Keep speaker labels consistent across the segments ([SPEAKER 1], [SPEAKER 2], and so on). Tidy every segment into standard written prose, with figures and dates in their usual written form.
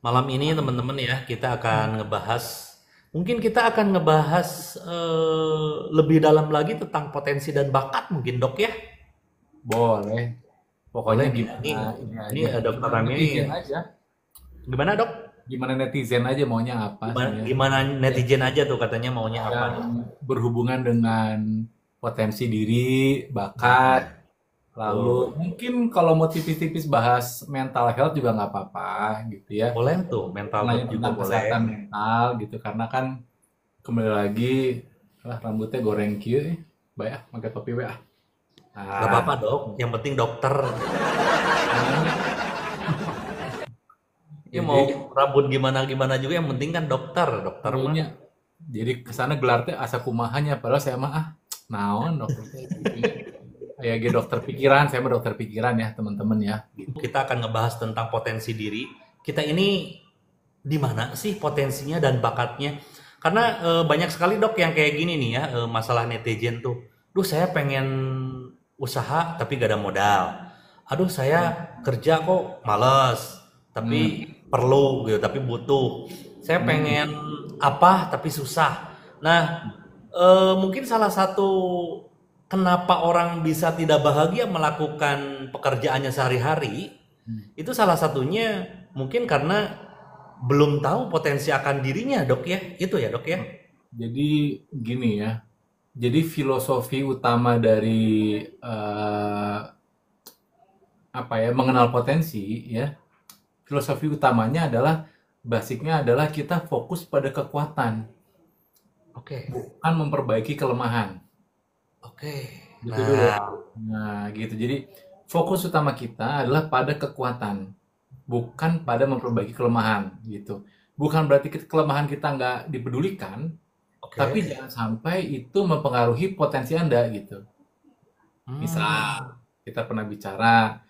[SPEAKER 1] Malam ini teman-teman ya, kita akan ngebahas, mungkin kita akan ngebahas lebih dalam lagi tentang potensi dan bakat mungkin dok ya.
[SPEAKER 2] Boleh. Pokoknya
[SPEAKER 1] Boleh nih,
[SPEAKER 2] gimana ini
[SPEAKER 1] ini
[SPEAKER 2] aja.
[SPEAKER 1] dokter
[SPEAKER 2] Gimana
[SPEAKER 1] Rami ini
[SPEAKER 2] netizen aja.
[SPEAKER 1] gimana dok?
[SPEAKER 2] Gimana netizen aja maunya apa
[SPEAKER 1] Gimana,
[SPEAKER 2] sebenarnya.
[SPEAKER 1] gimana
[SPEAKER 2] Ya,
[SPEAKER 1] netizen aja tuh katanya maunya apa
[SPEAKER 2] yang
[SPEAKER 1] nih?
[SPEAKER 2] berhubungan dengan potensi diri, bakat, lalu
[SPEAKER 1] Tuh,
[SPEAKER 2] mungkin kalau mau tipis-tipis bahas mental health juga nggak apa-apa gitu ya.
[SPEAKER 1] boleh tuh mental
[SPEAKER 2] Nanya
[SPEAKER 1] health juga
[SPEAKER 2] tentang
[SPEAKER 1] boleh.
[SPEAKER 2] kesehatan mental gitu karena kan kembali lagi lah rambutnya goreng kieu ya, pakai topi WA.
[SPEAKER 1] Gak
[SPEAKER 2] Nah,
[SPEAKER 1] apa-apa dok, yang penting dokter. Ya mau
[SPEAKER 2] jadi
[SPEAKER 1] rambut gimana gimana juga yang penting kan dokter, dokter mah.
[SPEAKER 2] dulunya jadi kesana gelar teh asa kumahanya padahal saya mah naon dokter teh gitu ya. Kayak ge dokter pikiran, saya mah dokter pikiran ya teman-teman ya gitu.
[SPEAKER 1] Kita akan ngebahas tentang potensi diri. Kita ini di mana sih potensinya dan bakatnya? Karena banyak sekali dok yang kayak gini nih ya, masalah netizen tuh. Duh saya pengen usaha tapi gak ada modal. Aduh saya kerja kok males,
[SPEAKER 2] Hmm.
[SPEAKER 1] tapi perlu gitu, tapi butuh. Saya
[SPEAKER 2] Hmm.
[SPEAKER 1] pengen apa tapi susah. Nah, mungkin salah satu kenapa orang bisa tidak bahagia melakukan pekerjaannya sehari-hari, itu salah satunya mungkin karena belum tahu potensi akan dirinya, Dok ya. Itu ya, Dok ya.
[SPEAKER 2] Jadi gini ya. Jadi filosofi utama dari apa ya mengenal potensi ya. Filosofi utamanya adalah basicnya adalah kita fokus pada kekuatan,
[SPEAKER 1] Oke.
[SPEAKER 2] bukan memperbaiki kelemahan.
[SPEAKER 1] Oke.
[SPEAKER 2] Gitu dulu.
[SPEAKER 1] Nah,
[SPEAKER 2] Nah, gitu. Jadi fokus utama kita adalah pada kekuatan, bukan pada memperbaiki kelemahan, gitu. Bukan berarti kelemahan kita nggak dipedulikan,
[SPEAKER 1] oke.
[SPEAKER 2] tapi jangan sampai itu mempengaruhi potensi Anda, gitu.
[SPEAKER 1] Hmm,
[SPEAKER 2] Misal, kita pernah bicara,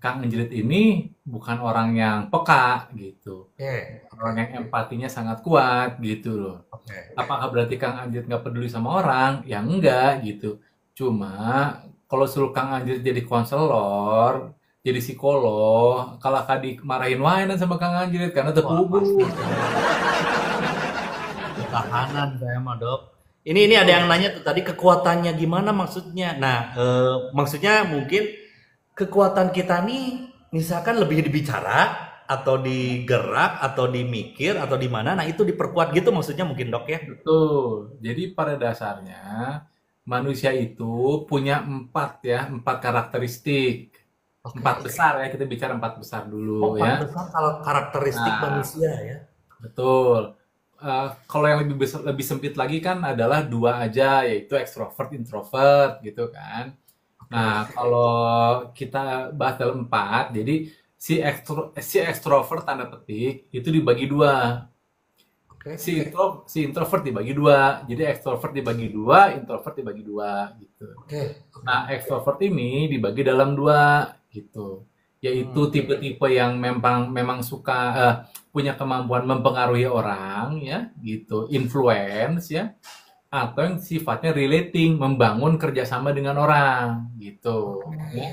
[SPEAKER 2] Kang Anjelit ini bukan orang yang peka, gitu.
[SPEAKER 1] oke, oke,
[SPEAKER 2] Orang yang
[SPEAKER 1] oke,
[SPEAKER 2] empatinya sangat kuat, gitu loh.
[SPEAKER 1] oke.
[SPEAKER 2] Apakah berarti Kang Anjir nggak peduli sama orang? Ya enggak gitu. Cuma kalau suruh Kang Anjir jadi konselor, jadi psikolog, kalau kadi marahin wae sama Kang Anjir karena
[SPEAKER 1] Wah, pasti
[SPEAKER 2] terpugu.
[SPEAKER 1] saya ketahanan saya mah, Dok. Ini ada yang nanya tuh tadi kekuatannya gimana maksudnya. Nah, maksudnya mungkin kekuatan kita nih misalkan lebih dibicara atau digerak atau dimikir atau di mana. Nah, itu diperkuat gitu maksudnya mungkin, Dok ya.
[SPEAKER 2] Betul. Jadi pada dasarnya manusia itu punya empat ya, empat karakteristik.
[SPEAKER 1] Oke,
[SPEAKER 2] Empat
[SPEAKER 1] oke.
[SPEAKER 2] besar ya, kita bicara empat besar
[SPEAKER 1] Oh,
[SPEAKER 2] dulu
[SPEAKER 1] empat
[SPEAKER 2] ya.
[SPEAKER 1] besar kalau karakteristik
[SPEAKER 2] Nah,
[SPEAKER 1] manusia ya.
[SPEAKER 2] betul. Kalau yang lebih besar, lebih sempit lagi kan adalah dua aja, yaitu ekstrovert, introvert, gitu kan.
[SPEAKER 1] Oke,
[SPEAKER 2] Nah, kalau kita bahas dalam empat, jadi si ekstrovert tanda petik itu dibagi dua,
[SPEAKER 1] oke,
[SPEAKER 2] si introvert dibagi dua, jadi ekstrovert dibagi dua, introvert dibagi dua, gitu.
[SPEAKER 1] oke, oke,
[SPEAKER 2] Nah,
[SPEAKER 1] oke.
[SPEAKER 2] ekstrovert ini dibagi dalam dua gitu. Yaitu
[SPEAKER 1] Hmm,
[SPEAKER 2] tipe-tipe yang memang memang suka punya kemampuan mempengaruhi orang ya, gitu, influence ya, atau yang sifatnya relating, membangun kerjasama dengan orang gitu.
[SPEAKER 1] oke.
[SPEAKER 2] Ya.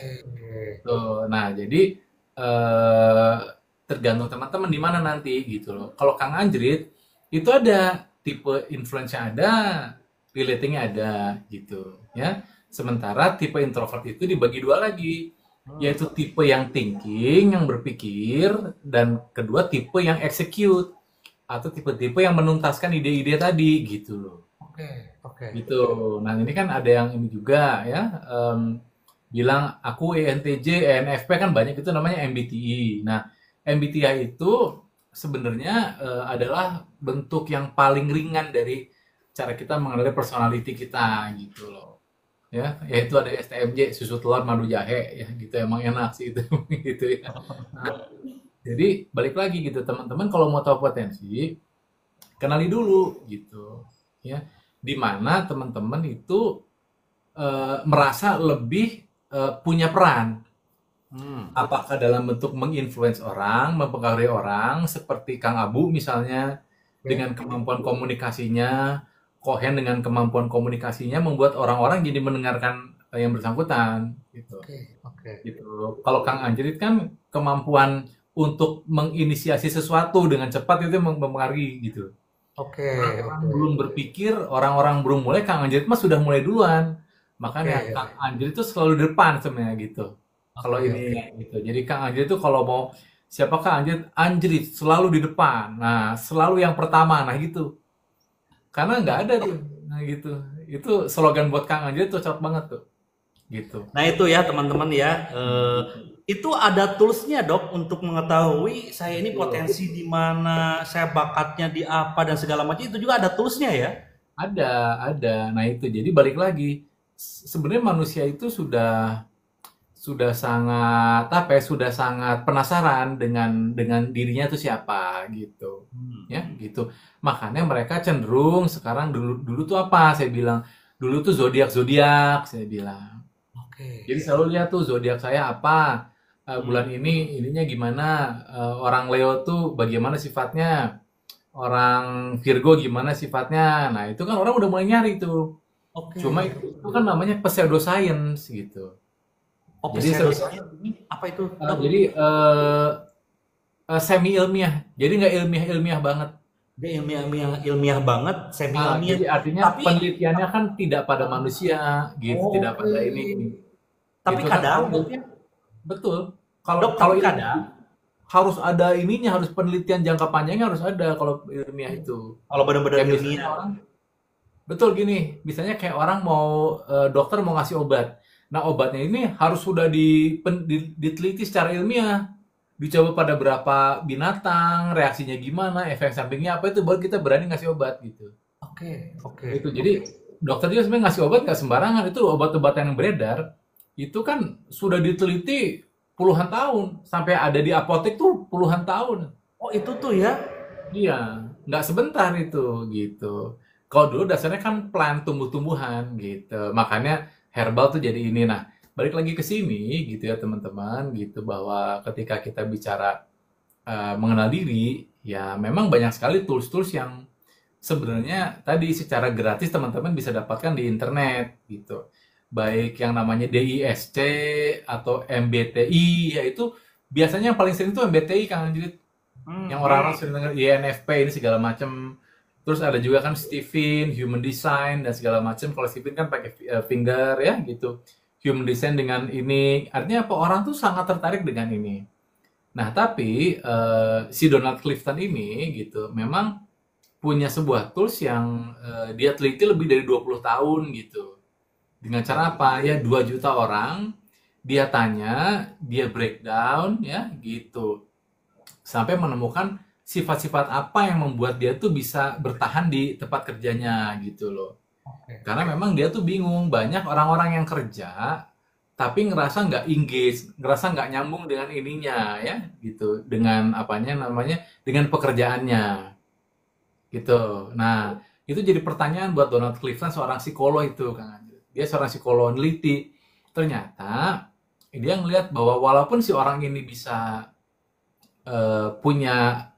[SPEAKER 2] Tuh. Nah, jadi eh, tergantung teman-teman di mana nanti gitu loh. Kalau Kang Anjrit itu ada tipe influence-nya ada, relatingnya ada gitu ya. Sementara tipe introvert itu dibagi dua lagi,
[SPEAKER 1] Hmm,
[SPEAKER 2] yaitu tipe yang thinking, yang berpikir, dan kedua tipe yang execute atau tipe-tipe yang menuntaskan ide-ide tadi gitu loh.
[SPEAKER 1] oke, oke.
[SPEAKER 2] Gitu. Nah, ini kan ada yang ini juga ya, bilang aku ENTJ, ENFP kan banyak itu namanya MBTI. Nah, MBTI itu sebenarnya adalah bentuk yang paling ringan dari cara kita mengenali personality kita gitu loh. Ya, yaitu ada STMJ, susu telur madu jahe ya gitu emang enak sih itu gitu ya. Nah, jadi balik lagi gitu teman-teman kalau mau tahu potensi kenali dulu gitu ya di mana teman-teman itu merasa lebih punya peran.
[SPEAKER 1] Hmm,
[SPEAKER 2] Apakah dalam bentuk menginfluence orang, mempengaruhi orang, seperti Kang Abu misalnya, dengan
[SPEAKER 1] oke,
[SPEAKER 2] kemampuan komunikasinya, Kohen dengan kemampuan komunikasinya membuat orang-orang jadi mendengarkan yang bersangkutan, gitu.
[SPEAKER 1] oke, oke.
[SPEAKER 2] Gitu. Kalau Kang Anjerit kan kemampuan untuk menginisiasi sesuatu dengan cepat itu mempengaruhi gitu.
[SPEAKER 1] Oke,
[SPEAKER 2] Orang
[SPEAKER 1] oke.
[SPEAKER 2] belum berpikir, orang-orang belum mulai, Kang Anjrit mah sudah mulai duluan. Makanya
[SPEAKER 1] Oke,
[SPEAKER 2] Kang Anjrit itu selalu di depan sebenarnya gitu. Kalau
[SPEAKER 1] oke,
[SPEAKER 2] ini
[SPEAKER 1] oke.
[SPEAKER 2] gitu. Jadi Kang Anjrit itu kalau mau siapa Kang Anjrit, Anjrit selalu di depan. Nah, selalu yang pertama. Nah, gitu. Karena nggak ada tuh. Nah, gitu. Itu slogan buat Kang Anjrit tuh cocok banget tuh. Gitu.
[SPEAKER 1] Nah itu ya teman-teman ya, itu ada toolsnya dok untuk mengetahui saya ini
[SPEAKER 2] Betul.
[SPEAKER 1] potensi di mana, saya bakatnya di apa dan segala macam itu juga ada toolsnya ya.
[SPEAKER 2] Ada, ada. Nah, itu. Jadi balik lagi. Sebenarnya manusia itu sudah sangat apa ya, sudah sangat penasaran dengan dirinya itu siapa gitu. Ya,
[SPEAKER 1] Hmm.
[SPEAKER 2] gitu. Makanya mereka cenderung sekarang dulu dulu tuh apa? Saya bilang dulu tuh zodiak-zodiak saya bilang.
[SPEAKER 1] Oke.
[SPEAKER 2] Jadi selalu lihat tuh zodiak saya apa,
[SPEAKER 1] Hmm.
[SPEAKER 2] bulan ini ininya gimana, orang Leo tuh bagaimana sifatnya, orang Virgo gimana sifatnya. Nah, itu kan orang udah mulai nyari tuh. Cuma
[SPEAKER 1] Oke.
[SPEAKER 2] itu kan namanya pseudoscience gitu.
[SPEAKER 1] Oh
[SPEAKER 2] Jadi
[SPEAKER 1] pseudoscience ini apa itu dok?
[SPEAKER 2] jadi semi ilmiah. Jadi nggak ilmiah-ilmiah banget.
[SPEAKER 1] Dia ilmiah, ilmiah banget, semi ilmiah.
[SPEAKER 2] Jadi artinya
[SPEAKER 1] Tapi
[SPEAKER 2] penelitiannya kan tidak pada manusia gitu, tidak
[SPEAKER 1] oke.
[SPEAKER 2] pada ini.
[SPEAKER 1] Tapi
[SPEAKER 2] Gitu kan
[SPEAKER 1] kadang
[SPEAKER 2] kalau
[SPEAKER 1] dok ya,
[SPEAKER 2] betul. Kalau
[SPEAKER 1] dok
[SPEAKER 2] kalau
[SPEAKER 1] tapi
[SPEAKER 2] ilmiah
[SPEAKER 1] kadang
[SPEAKER 2] harus ada ininya, harus penelitian jangka panjangnya harus ada kalau ilmiah itu.
[SPEAKER 1] kalau benar-benar
[SPEAKER 2] Kayak misalnya
[SPEAKER 1] ilmiah,
[SPEAKER 2] orang betul gini, misalnya kayak orang mau dokter mau ngasih obat. Nah, obatnya ini harus sudah diteliti secara ilmiah. Dicoba pada berapa binatang, reaksinya gimana, efek sampingnya apa itu baru kita berani ngasih obat gitu.
[SPEAKER 1] oke, oke,
[SPEAKER 2] Gitu. Jadi
[SPEAKER 1] oke.
[SPEAKER 2] dokter juga sebenarnya ngasih obat nggak sembarangan. Itu obat-obatan yang beredar itu kan sudah diteliti puluhan tahun sampai ada di apotek tuh puluhan tahun.
[SPEAKER 1] Oh itu tuh ya.
[SPEAKER 2] Iya, nggak sebentar itu gitu. Kalau dulu dasarnya kan plant tumbuh-tumbuhan gitu. Makanya herbal tuh jadi ini. Nah, balik lagi ke sini gitu ya teman-teman gitu bahwa ketika kita bicara mengenal diri, ya memang banyak sekali tools-tools yang sebenarnya tadi secara gratis teman-teman bisa dapatkan di internet gitu. Baik yang namanya DISC atau MBTI, yaitu biasanya yang paling sering tuh MBTI Kang Anjrit yang orang-orang
[SPEAKER 1] Hmm.
[SPEAKER 2] sering dengar INFP ini segala macam. Terus ada juga kan Stephen, Human Design dan segala macam. Kalau Stephen kan pakai finger ya gitu. Human Design dengan ini artinya apa? Orang tuh sangat tertarik dengan ini. Nah, tapi si Donald Clifton ini gitu memang punya sebuah tools yang dia teliti lebih dari 20 tahun gitu. Dengan cara apa? Ya 2 juta orang dia tanya, dia breakdown ya gitu sampai menemukan sifat-sifat apa yang membuat dia tuh bisa bertahan di tempat kerjanya gitu loh.
[SPEAKER 1] Oke,
[SPEAKER 2] Karena memang dia tuh bingung, banyak orang-orang yang kerja tapi ngerasa nggak engage, ngerasa nggak nyambung dengan ininya ya gitu, dengan apanya namanya, dengan pekerjaannya gitu. Nah, itu jadi pertanyaan buat Donald Clifton seorang psikolog itu Kang Anjir. Dia seorang psikolog neliti. Ternyata dia ngelihat bahwa walaupun si orang ini bisa punya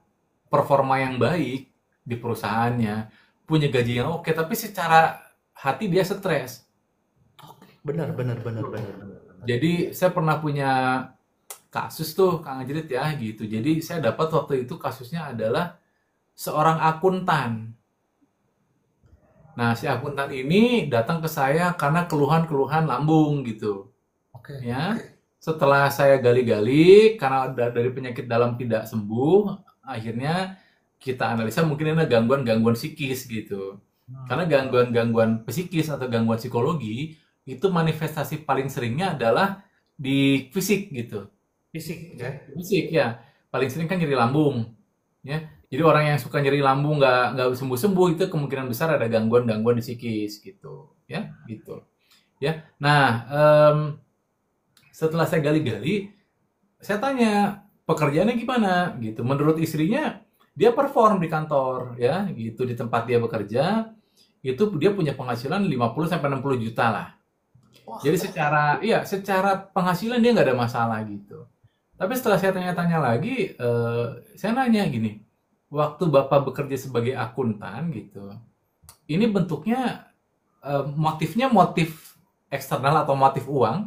[SPEAKER 2] performa yang baik di perusahaannya, punya gaji yang oke, tapi secara hati dia stres.
[SPEAKER 1] oke. Benar, benar, benar, benar, benar, benar.
[SPEAKER 2] Jadi saya pernah punya kasus tuh Kang Anjrit ya gitu. Jadi saya dapat waktu itu kasusnya adalah seorang akuntan. Nah, si akuntan ini datang ke saya karena keluhan-keluhan lambung gitu.
[SPEAKER 1] Oke,
[SPEAKER 2] Ya,
[SPEAKER 1] oke.
[SPEAKER 2] setelah saya gali-gali karena dari penyakit dalam tidak sembuh, akhirnya kita analisa mungkin ada gangguan-gangguan psikis gitu. Karena
[SPEAKER 1] Hmm.
[SPEAKER 2] gangguan-gangguan psikis atau gangguan psikologi itu manifestasi paling seringnya adalah di fisik gitu.
[SPEAKER 1] Fisik ya.
[SPEAKER 2] Fisik ya, paling sering kan nyeri lambung, ya. Jadi orang yang suka nyeri lambung nggak sembuh-sembuh itu kemungkinan besar ada gangguan-gangguan di psikis gitu, ya, gitu. Ya. Nah, setelah saya gali-gali, saya tanya pekerjaannya gimana gitu. Menurut istrinya dia perform di kantor ya gitu di tempat dia bekerja itu dia punya penghasilan 50 sampai 60 juta lah.
[SPEAKER 1] Wah,
[SPEAKER 2] Jadi secara penghasilan dia nggak ada masalah gitu. Tapi setelah saya tanya-tanya lagi, saya nanya gini, waktu Bapak bekerja sebagai akuntan gitu, ini bentuknya motifnya motif eksternal atau motif uang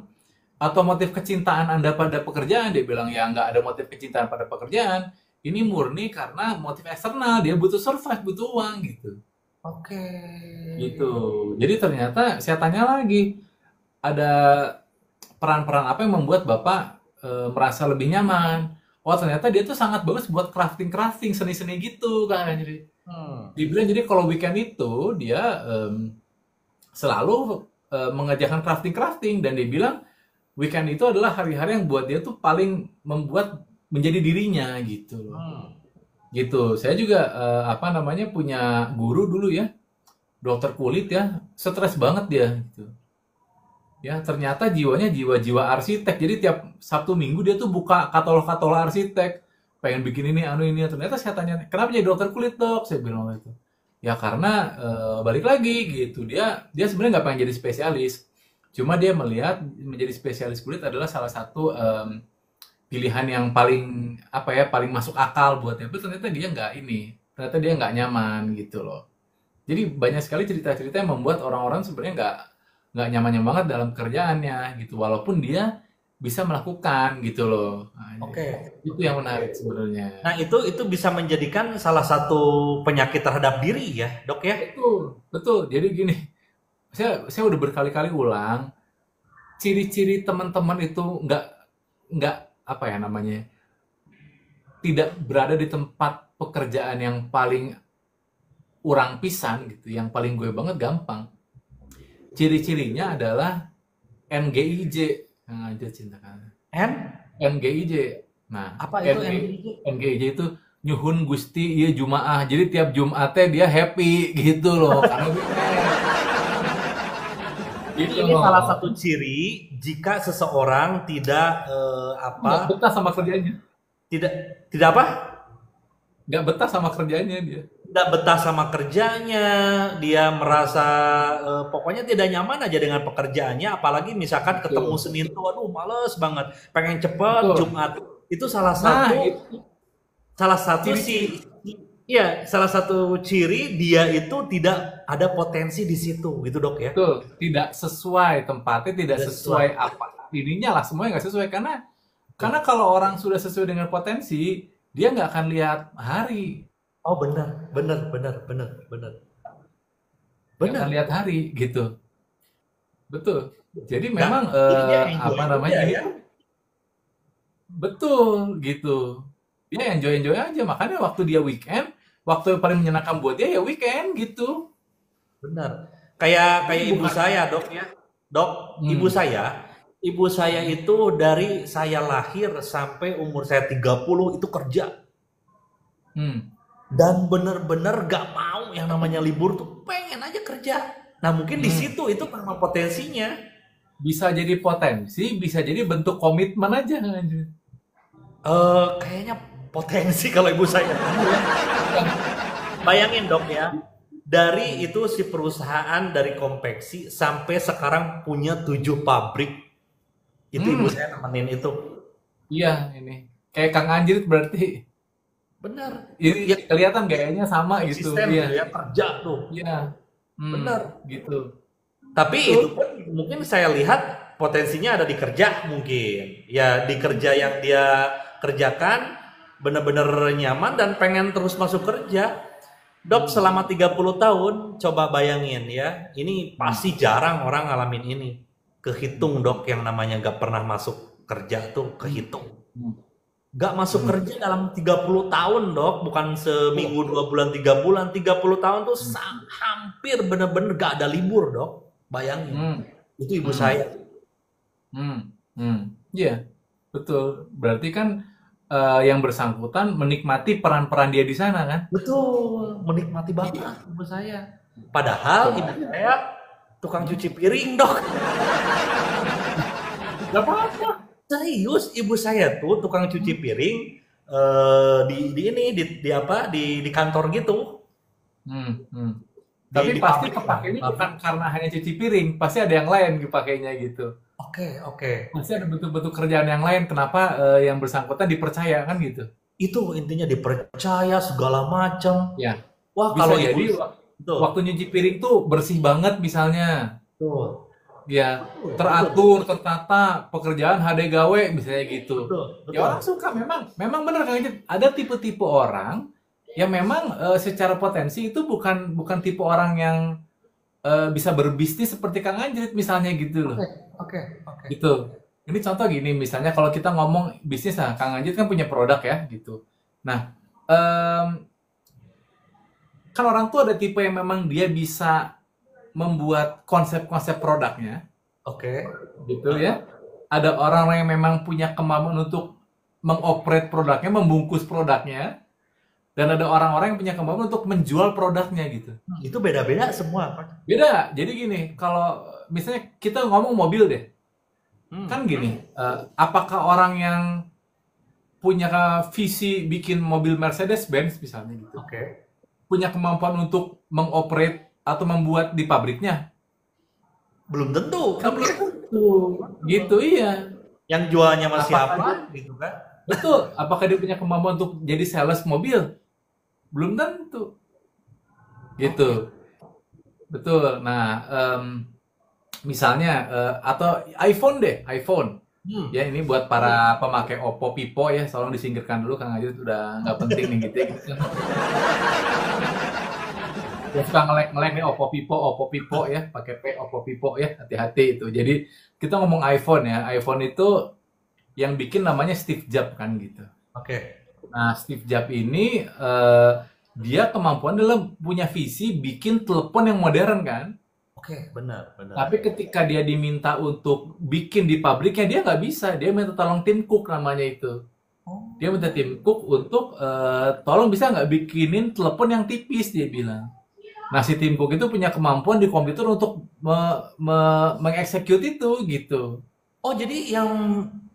[SPEAKER 2] Atau motif kecintaan Anda pada pekerjaan? Dia bilang, ya nggak ada motif kecintaan pada pekerjaan. Ini murni karena motif eksternal, dia butuh survive, butuh uang gitu.
[SPEAKER 1] Oke.
[SPEAKER 2] Gitu. Jadi ternyata saya tanya lagi, ada peran-peran apa yang membuat Bapak merasa lebih nyaman? Oh ternyata dia tuh sangat bagus buat crafting-crafting, seni-seni gitu kan. Jadi dibilang jadi kalau weekend itu dia selalu mengerjakan crafting-crafting, dan dia bilang weekend itu adalah hari-hari yang buat dia tuh paling membuat menjadi dirinya gitu loh. Gitu. Saya juga punya guru dulu ya, dokter kulit ya, stres banget dia gitu. Ya, ternyata jiwanya jiwa-jiwa arsitek. Jadi tiap Sabtu Minggu dia tuh buka katalog-katalog arsitek. Pengen bikin ini, ini. Ternyata saya tanya, kenapa jadi dokter kulit, Dok? Saya bilang gitu. Ya karena balik lagi gitu. Dia sebenarnya nggak pengen jadi spesialis. Cuma dia melihat menjadi spesialis kulit adalah salah satu pilihan yang paling paling masuk akal buat dia. Tapi ternyata dia ternyata dia nggak nyaman gitu loh. Jadi banyak sekali cerita-cerita yang membuat orang-orang sebenarnya nggak nyaman banget dalam kerjaannya gitu, walaupun dia bisa melakukan gitu loh. Nah,
[SPEAKER 1] Oke.
[SPEAKER 2] itu yang menarik sebenarnya.
[SPEAKER 1] Nah, itu bisa menjadikan salah satu penyakit terhadap diri ya, Dok ya?
[SPEAKER 2] Betul. Jadi gini, saya udah berkali-kali ulang, ciri-ciri teman-teman itu nggak tidak berada di tempat pekerjaan yang paling urang pisan gitu, yang paling gue banget gampang. Ciri-cirinya adalah NGIJ, yang aja cinta kan. NGIJ. Nah,
[SPEAKER 1] Apa itu NGIJ?
[SPEAKER 2] NGIJ itu nyuhun Gusti ieu Jumaah. Jadi tiap Jumatnya dia happy gitu loh. Karena
[SPEAKER 1] Ini salah satu ciri jika seseorang tidak
[SPEAKER 2] nggak betah sama kerjanya.
[SPEAKER 1] tidak apa?
[SPEAKER 2] Nggak betah sama kerjanya dia.
[SPEAKER 1] Tidak betah sama kerjanya, dia merasa pokoknya tidak nyaman aja dengan pekerjaannya, apalagi misalkan ketemu Senin tuh, aduh males banget, pengen cepet Jumat. Itu salah satu salah satu ciri dia itu tidak ada potensi di situ, gitu Dok ya.
[SPEAKER 2] Betul, tidak sesuai tempatnya, tidak sesuai apa ininya lah, semuanya nggak sesuai karena kalau orang sudah sesuai dengan potensi, dia nggak akan lihat hari.
[SPEAKER 1] Oh benar.
[SPEAKER 2] Akan lihat hari gitu. Betul. Jadi memang
[SPEAKER 1] ya?
[SPEAKER 2] betul gitu. Dia enjoy aja, makanya waktu dia weekend, waktu yang paling menyenangkan buat dia ya weekend gitu.
[SPEAKER 1] Benar. Kayak ibu saya, Dok ya. Dok, ibu saya itu dari saya lahir sampai umur saya 30 itu kerja. Dan bener-bener gak mau yang namanya libur tuh, pengen aja kerja. Nah mungkin di situ itu memang potensinya.
[SPEAKER 2] Bisa jadi potensi, bisa jadi bentuk komitmen aja.
[SPEAKER 1] Kayaknya potensi kalau ibu saya. Bayangin Dok ya, dari itu si perusahaan dari konveksi sampai sekarang punya 7 pabrik. Itu ibu saya nemenin itu.
[SPEAKER 2] Iya ini, kayak Kang Anjrit berarti.
[SPEAKER 1] Benar.
[SPEAKER 2] Ini ya, kelihatan gayanya sama gitu.
[SPEAKER 1] Iya. Ya, kerja tuh.
[SPEAKER 2] Iya.
[SPEAKER 1] Benar.
[SPEAKER 2] Gitu.
[SPEAKER 1] Tapi itu pun mungkin saya lihat potensinya ada di kerja mungkin. Ya di kerja yang dia kerjakan benar-benar nyaman dan pengen terus masuk kerja. Dok selama 30 tahun coba bayangin ya. Ini pasti jarang orang ngalamin ini. Kehitung Dok yang namanya gak pernah masuk kerja tuh kehitung. Gak masuk kerja dalam 30 tahun Dok, bukan seminggu 2 bulan 3 bulan, 30 tahun tuh hampir bener-bener gak ada libur Dok, bayangin. Itu ibu saya.
[SPEAKER 2] Iya, betul. Berarti kan yang bersangkutan menikmati peran-peran dia di sana kan?
[SPEAKER 1] Betul, menikmati banget ibu saya. Padahal ibu saya tukang cuci piring Dok.
[SPEAKER 2] Gak apa-apa.
[SPEAKER 1] Serius ibu saya tuh tukang cuci piring di kantor gitu.
[SPEAKER 2] Tapi pasti kepakainya bukan karena hanya cuci piring, pasti ada yang lain dipakainya gitu.
[SPEAKER 1] Oke.
[SPEAKER 2] Pasti ada bentuk-bentuk kerjaan yang lain. Kenapa yang bersangkutan dipercaya kan gitu?
[SPEAKER 1] Itu intinya dipercaya segala macam.
[SPEAKER 2] Ya.
[SPEAKER 1] Wah
[SPEAKER 2] Bisa
[SPEAKER 1] kalau
[SPEAKER 2] jadi waktu nyuci piring tuh bersih banget misalnya.
[SPEAKER 1] Betul.
[SPEAKER 2] ya teratur, tertata, pekerjaan HD gawe misalnya gitu.
[SPEAKER 1] Betul,
[SPEAKER 2] Ya
[SPEAKER 1] betul.
[SPEAKER 2] orang suka memang memang benar Kang Ijit. Ada tipe-tipe orang yang memang secara potensi itu bukan bukan tipe orang yang bisa berbisnis seperti Kang Anjrit misalnya gitu loh.
[SPEAKER 1] Oke, oke, oke.
[SPEAKER 2] Gitu. Ini contoh gini misalnya kalau kita ngomong bisnis lah, Kang Anjrit kan punya produk ya gitu. Nah, em, kan orang tuh ada tipe yang memang dia bisa membuat konsep-konsep produknya
[SPEAKER 1] Oke.
[SPEAKER 2] gitu ya. Ada orang yang memang punya kemampuan untuk mengoperate produknya, membungkus produknya, dan ada orang-orang yang punya kemampuan untuk menjual produknya gitu.
[SPEAKER 1] Itu beda-beda semua, Pak.
[SPEAKER 2] Beda. Jadi gini, kalau misalnya kita ngomong mobil deh,
[SPEAKER 1] Hmm.
[SPEAKER 2] kan gini, apakah orang yang punya visi bikin mobil Mercedes-Benz misalnya gitu,
[SPEAKER 1] Oke.
[SPEAKER 2] punya kemampuan untuk mengoperate atau membuat di pabriknya?
[SPEAKER 1] Belum tentu, kan belum tentu.
[SPEAKER 2] Gitu, iya.
[SPEAKER 1] Yang jualnya sama
[SPEAKER 2] Apakah
[SPEAKER 1] siapa,
[SPEAKER 2] dia,
[SPEAKER 1] gitu kan?
[SPEAKER 2] betul, apakah dia punya kemampuan untuk jadi sales mobil? Belum tentu.
[SPEAKER 1] Oke.
[SPEAKER 2] Gitu. Betul. Nah, misalnya atau iPhone deh, iPhone.
[SPEAKER 1] Hmm.
[SPEAKER 2] Ya ini buat para pemakai Oppo, Vivo ya, tolong disingkirkan dulu Kang Ajit udah nggak penting nih gitu ya. Gitu. Ya suka ngelek-ngelek nih Oppo Vivo ya, pakai P Oppo Vivo ya, hati-hati itu. Jadi kita ngomong iPhone ya, iPhone itu yang bikin namanya Steve Jobs kan gitu.
[SPEAKER 1] Oke.
[SPEAKER 2] Nah, Steve Jobs ini dia kemampuan dalam punya visi bikin telepon yang modern kan.
[SPEAKER 1] Oke, benar, benar.
[SPEAKER 2] Tapi ketika dia diminta untuk bikin di pabriknya dia nggak bisa. Dia minta tolong Tim Cook namanya itu.
[SPEAKER 1] Oh.
[SPEAKER 2] Dia minta Tim Cook untuk tolong bisa nggak bikinin telepon yang tipis dia bilang. Nah si Tim Cook itu punya kemampuan di komputer untuk mengeksekut itu gitu.
[SPEAKER 1] Oh, jadi yang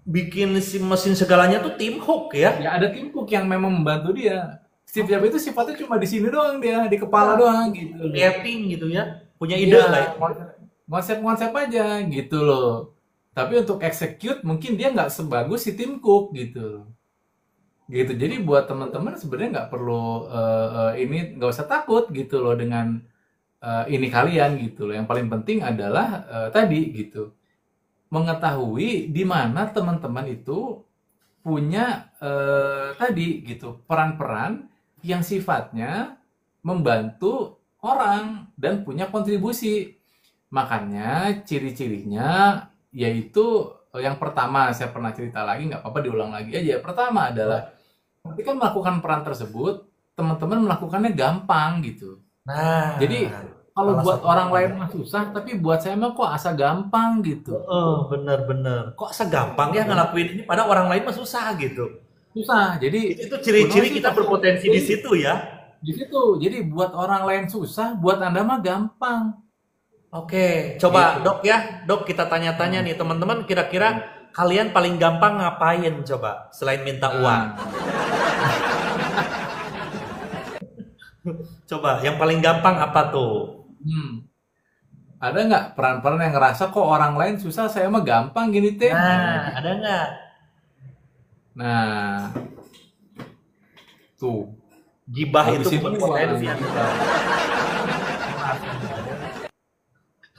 [SPEAKER 1] bikin si mesin segalanya tuh Tim Hook ya?
[SPEAKER 2] Ya ada Tim Cook yang memang membantu dia. Steve Jobs itu sifatnya cuma di sini doang dia, di kepala doang gitu.
[SPEAKER 1] Creating gitu ya? Punya ide
[SPEAKER 2] Iya,
[SPEAKER 1] lah ya?
[SPEAKER 2] konsep-konsep aja gitu loh. Tapi untuk execute mungkin dia nggak sebagus si Tim Cook gitu. Gitu. Jadi buat teman-teman sebenarnya nggak perlu ini nggak usah takut gitu loh dengan ini kalian gitu loh. Yang paling penting adalah tadi gitu mengetahui di mana teman-teman itu punya tadi gitu peran-peran yang sifatnya membantu orang dan punya kontribusi. Makanya ciri-cirinya yaitu yang pertama saya pernah cerita lagi nggak apa-apa diulang lagi aja. Pertama adalah ketika melakukan peran tersebut teman-teman melakukannya gampang gitu.
[SPEAKER 1] Nah,
[SPEAKER 2] Jadi kalau
[SPEAKER 1] salah
[SPEAKER 2] buat orang
[SPEAKER 1] satunya.
[SPEAKER 2] lain mah susah, tapi buat saya mah kok asa gampang gitu.
[SPEAKER 1] Oh, bener-bener. Kok segampang ya ngelakuin ini pada orang lain mah susah gitu.
[SPEAKER 2] Susah. Jadi
[SPEAKER 1] Itu
[SPEAKER 2] gunanya
[SPEAKER 1] ciri-ciri kita
[SPEAKER 2] susah.
[SPEAKER 1] berpotensi di
[SPEAKER 2] Jadi
[SPEAKER 1] situ ya.
[SPEAKER 2] di situ. Jadi buat orang lain susah, buat Anda mah gampang.
[SPEAKER 1] Oke, coba
[SPEAKER 2] Gitu.
[SPEAKER 1] dok ya, dok kita tanya-tanya nih teman-teman kira-kira kalian paling gampang ngapain coba selain minta uang?
[SPEAKER 2] Nah,
[SPEAKER 1] Coba yang paling gampang apa tuh?
[SPEAKER 2] hmm. Ada nggak peran-peran yang ngerasa kok orang lain susah, saya mah gampang gini teh? Nah,
[SPEAKER 1] Nah,
[SPEAKER 2] gitu.
[SPEAKER 1] ada nggak?
[SPEAKER 2] Nah, tuh.
[SPEAKER 1] Gibah itu
[SPEAKER 2] Habisin
[SPEAKER 1] bukan
[SPEAKER 2] uang
[SPEAKER 1] potensi.
[SPEAKER 2] kita.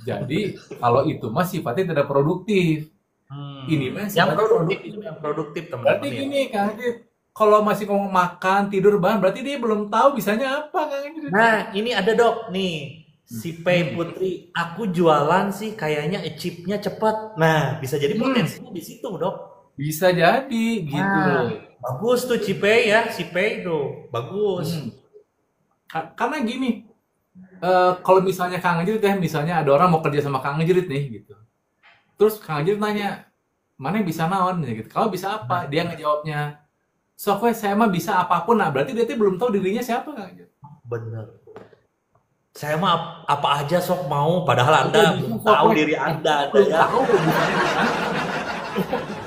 [SPEAKER 2] Jadi, kalau itu mah sifatnya tidak produktif. Ini mah
[SPEAKER 1] Yang
[SPEAKER 2] sifatnya
[SPEAKER 1] produktif
[SPEAKER 2] produktif.
[SPEAKER 1] itu yang produktif
[SPEAKER 2] Berarti
[SPEAKER 1] teman-teman ya.
[SPEAKER 2] gini, Kang Adit. Kalau masih ngomong makan, tidur, bahan, berarti dia belum tahu bisanya apa, Kang Adit.
[SPEAKER 1] Nah, ini ada dok nih. Si Pei Putri, aku jualan sih kayaknya achieve-nya cepat. Nah, bisa jadi potensinya di situ, Dok.
[SPEAKER 2] Bisa jadi, gitu
[SPEAKER 1] Nah,
[SPEAKER 2] loh.
[SPEAKER 1] bagus tuh si Pei ya, si Pei tuh. Bagus.
[SPEAKER 2] Hmm. Karena gini, kalau misalnya Kang Anjrit ya, misalnya ada orang mau kerja sama Kang Anjrit nih, gitu. Terus Kang Anjrit nanya, mana yang bisa naon, gitu. Kalau bisa apa? Dia ngejawabnya, sok we, saya mah bisa apapun. Nah, berarti dia tuh belum tahu dirinya siapa, Kang Anjrit.
[SPEAKER 1] Bener. Saya mah apa aja sok mau, padahal
[SPEAKER 2] Udah
[SPEAKER 1] Anda
[SPEAKER 2] bisa
[SPEAKER 1] belum
[SPEAKER 2] sok
[SPEAKER 1] tahu
[SPEAKER 2] we.
[SPEAKER 1] diri Anda
[SPEAKER 2] Belum
[SPEAKER 1] ya.
[SPEAKER 2] tahu bisanya di mana.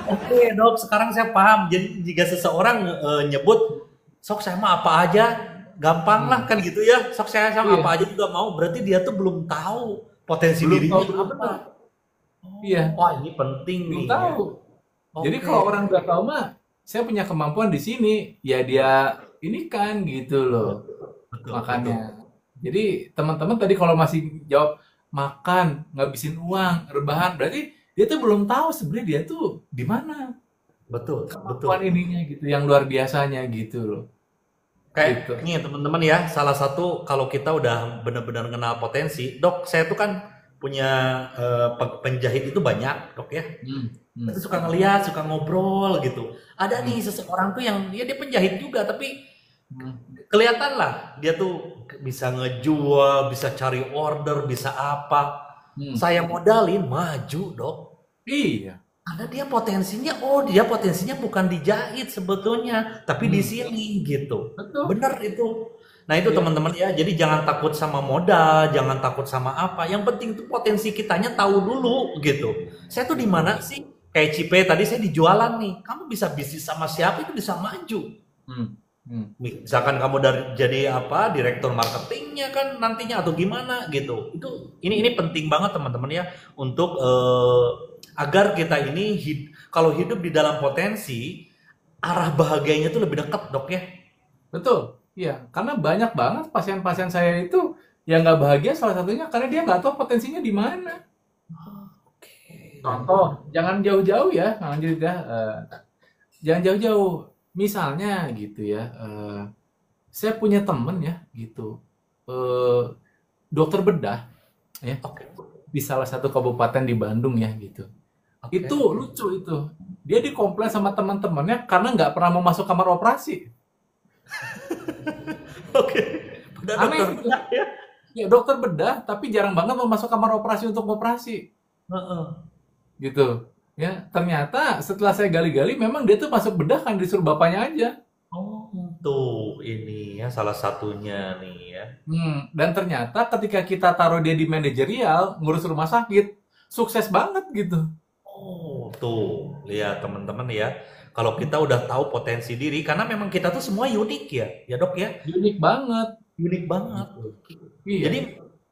[SPEAKER 1] Oke, Dok, sekarang saya paham. Jadi jika seseorang nyebut sok saya mah apa aja, gampang lah kan gitu ya. Sok saya sama
[SPEAKER 2] Iya,
[SPEAKER 1] apa aja juga mau. Berarti dia tuh belum tahu potensi
[SPEAKER 2] belum
[SPEAKER 1] dirinya
[SPEAKER 2] tahu
[SPEAKER 1] itu
[SPEAKER 2] dulu
[SPEAKER 1] apa.
[SPEAKER 2] benar. Iya,
[SPEAKER 1] Wah, ini penting
[SPEAKER 2] belum
[SPEAKER 1] nih ya.
[SPEAKER 2] tahu. Jadi
[SPEAKER 1] Oke.
[SPEAKER 2] kalau orang udah tahu mah, saya punya kemampuan di sini, ya dia ini kan gitu loh.
[SPEAKER 1] Betul, betul.
[SPEAKER 2] Makanya. Jadi teman-teman tadi kalau masih jawab makan, ngabisin uang, rebahan. Berarti dia tuh belum tahu sebenarnya dia tuh di mana
[SPEAKER 1] Betul,
[SPEAKER 2] kemampuan
[SPEAKER 1] betul.
[SPEAKER 2] ininya gitu, yang luar biasanya gitu loh.
[SPEAKER 1] Kayak
[SPEAKER 2] Gitu.
[SPEAKER 1] nih teman-teman ya, salah satu kalau kita udah benar-benar kenal potensi, dok, saya tuh kan punya penjahit itu banyak, dok ya.
[SPEAKER 2] Hmm, hmm,
[SPEAKER 1] Kita suka ngeliat, suka ngobrol gitu. Ada
[SPEAKER 2] hmm,
[SPEAKER 1] nih seseorang tuh yang dia penjahit juga, tapi
[SPEAKER 2] hmm,
[SPEAKER 1] kelihatan lah dia tuh bisa ngejual, bisa cari order, bisa apa.
[SPEAKER 2] hmm.
[SPEAKER 1] Saya modalin maju, dok.
[SPEAKER 2] Iya.
[SPEAKER 1] Karena dia potensinya bukan dijahit sebetulnya, tapi di
[SPEAKER 2] Hmm,
[SPEAKER 1] sini gitu.
[SPEAKER 2] betul.
[SPEAKER 1] Bener itu. Nah itu
[SPEAKER 2] Iya.
[SPEAKER 1] teman-teman ya, jadi jangan takut sama modal, jangan takut sama apa. Yang penting itu potensi kitanya tahu dulu gitu. Saya tuh di mana sih? Kayak Cipe tadi saya dijualan nih. Kamu bisa bisnis sama siapa itu bisa maju.
[SPEAKER 2] Hmm, hmm.
[SPEAKER 1] Misalkan kamu dari jadi apa direktur marketingnya kan nantinya atau gimana gitu. Ini penting banget teman-teman ya untuk agar kita ini kalau hidup di dalam potensi arah bahagianya itu lebih dekat dok ya.
[SPEAKER 2] Betul. Iya. Karena banyak banget pasien-pasien saya itu yang nggak bahagia salah satunya karena dia nggak tahu potensinya di mana.
[SPEAKER 1] Oke.
[SPEAKER 2] Contoh, jangan jauh-jauh ya, jangan jauh ya. Jangan jauh-jauh. Misalnya gitu ya, saya punya temen ya gitu, eh, dokter bedah ya
[SPEAKER 1] Oke.
[SPEAKER 2] di salah satu kabupaten di Bandung ya gitu. Itu
[SPEAKER 1] Oke.
[SPEAKER 2] lucu itu. Dia dikomplain sama teman-temannya karena nggak pernah mau masuk kamar operasi.
[SPEAKER 1] Oke. Udah dokter
[SPEAKER 2] Aneh itu.
[SPEAKER 1] bedah ya.
[SPEAKER 2] Ya dokter bedah, tapi jarang banget mau masuk kamar operasi untuk operasi.
[SPEAKER 1] Heeh.
[SPEAKER 2] Gitu. Ya, ternyata setelah saya gali-gali memang dia tuh masuk bedah kan disuruh bapaknya aja.
[SPEAKER 1] Oh, tuh ini ya salah satunya nih ya.
[SPEAKER 2] Dan ternyata ketika kita taruh dia di manajerial, ngurus rumah sakit, sukses banget gitu.
[SPEAKER 1] Oh, tuh lihat teman-teman ya. Kalau kita udah tahu potensi diri, karena memang kita tuh semua unik ya, ya dok ya.
[SPEAKER 2] Unik banget.
[SPEAKER 1] Unik banget.
[SPEAKER 2] Gitu. Iya.
[SPEAKER 1] Jadi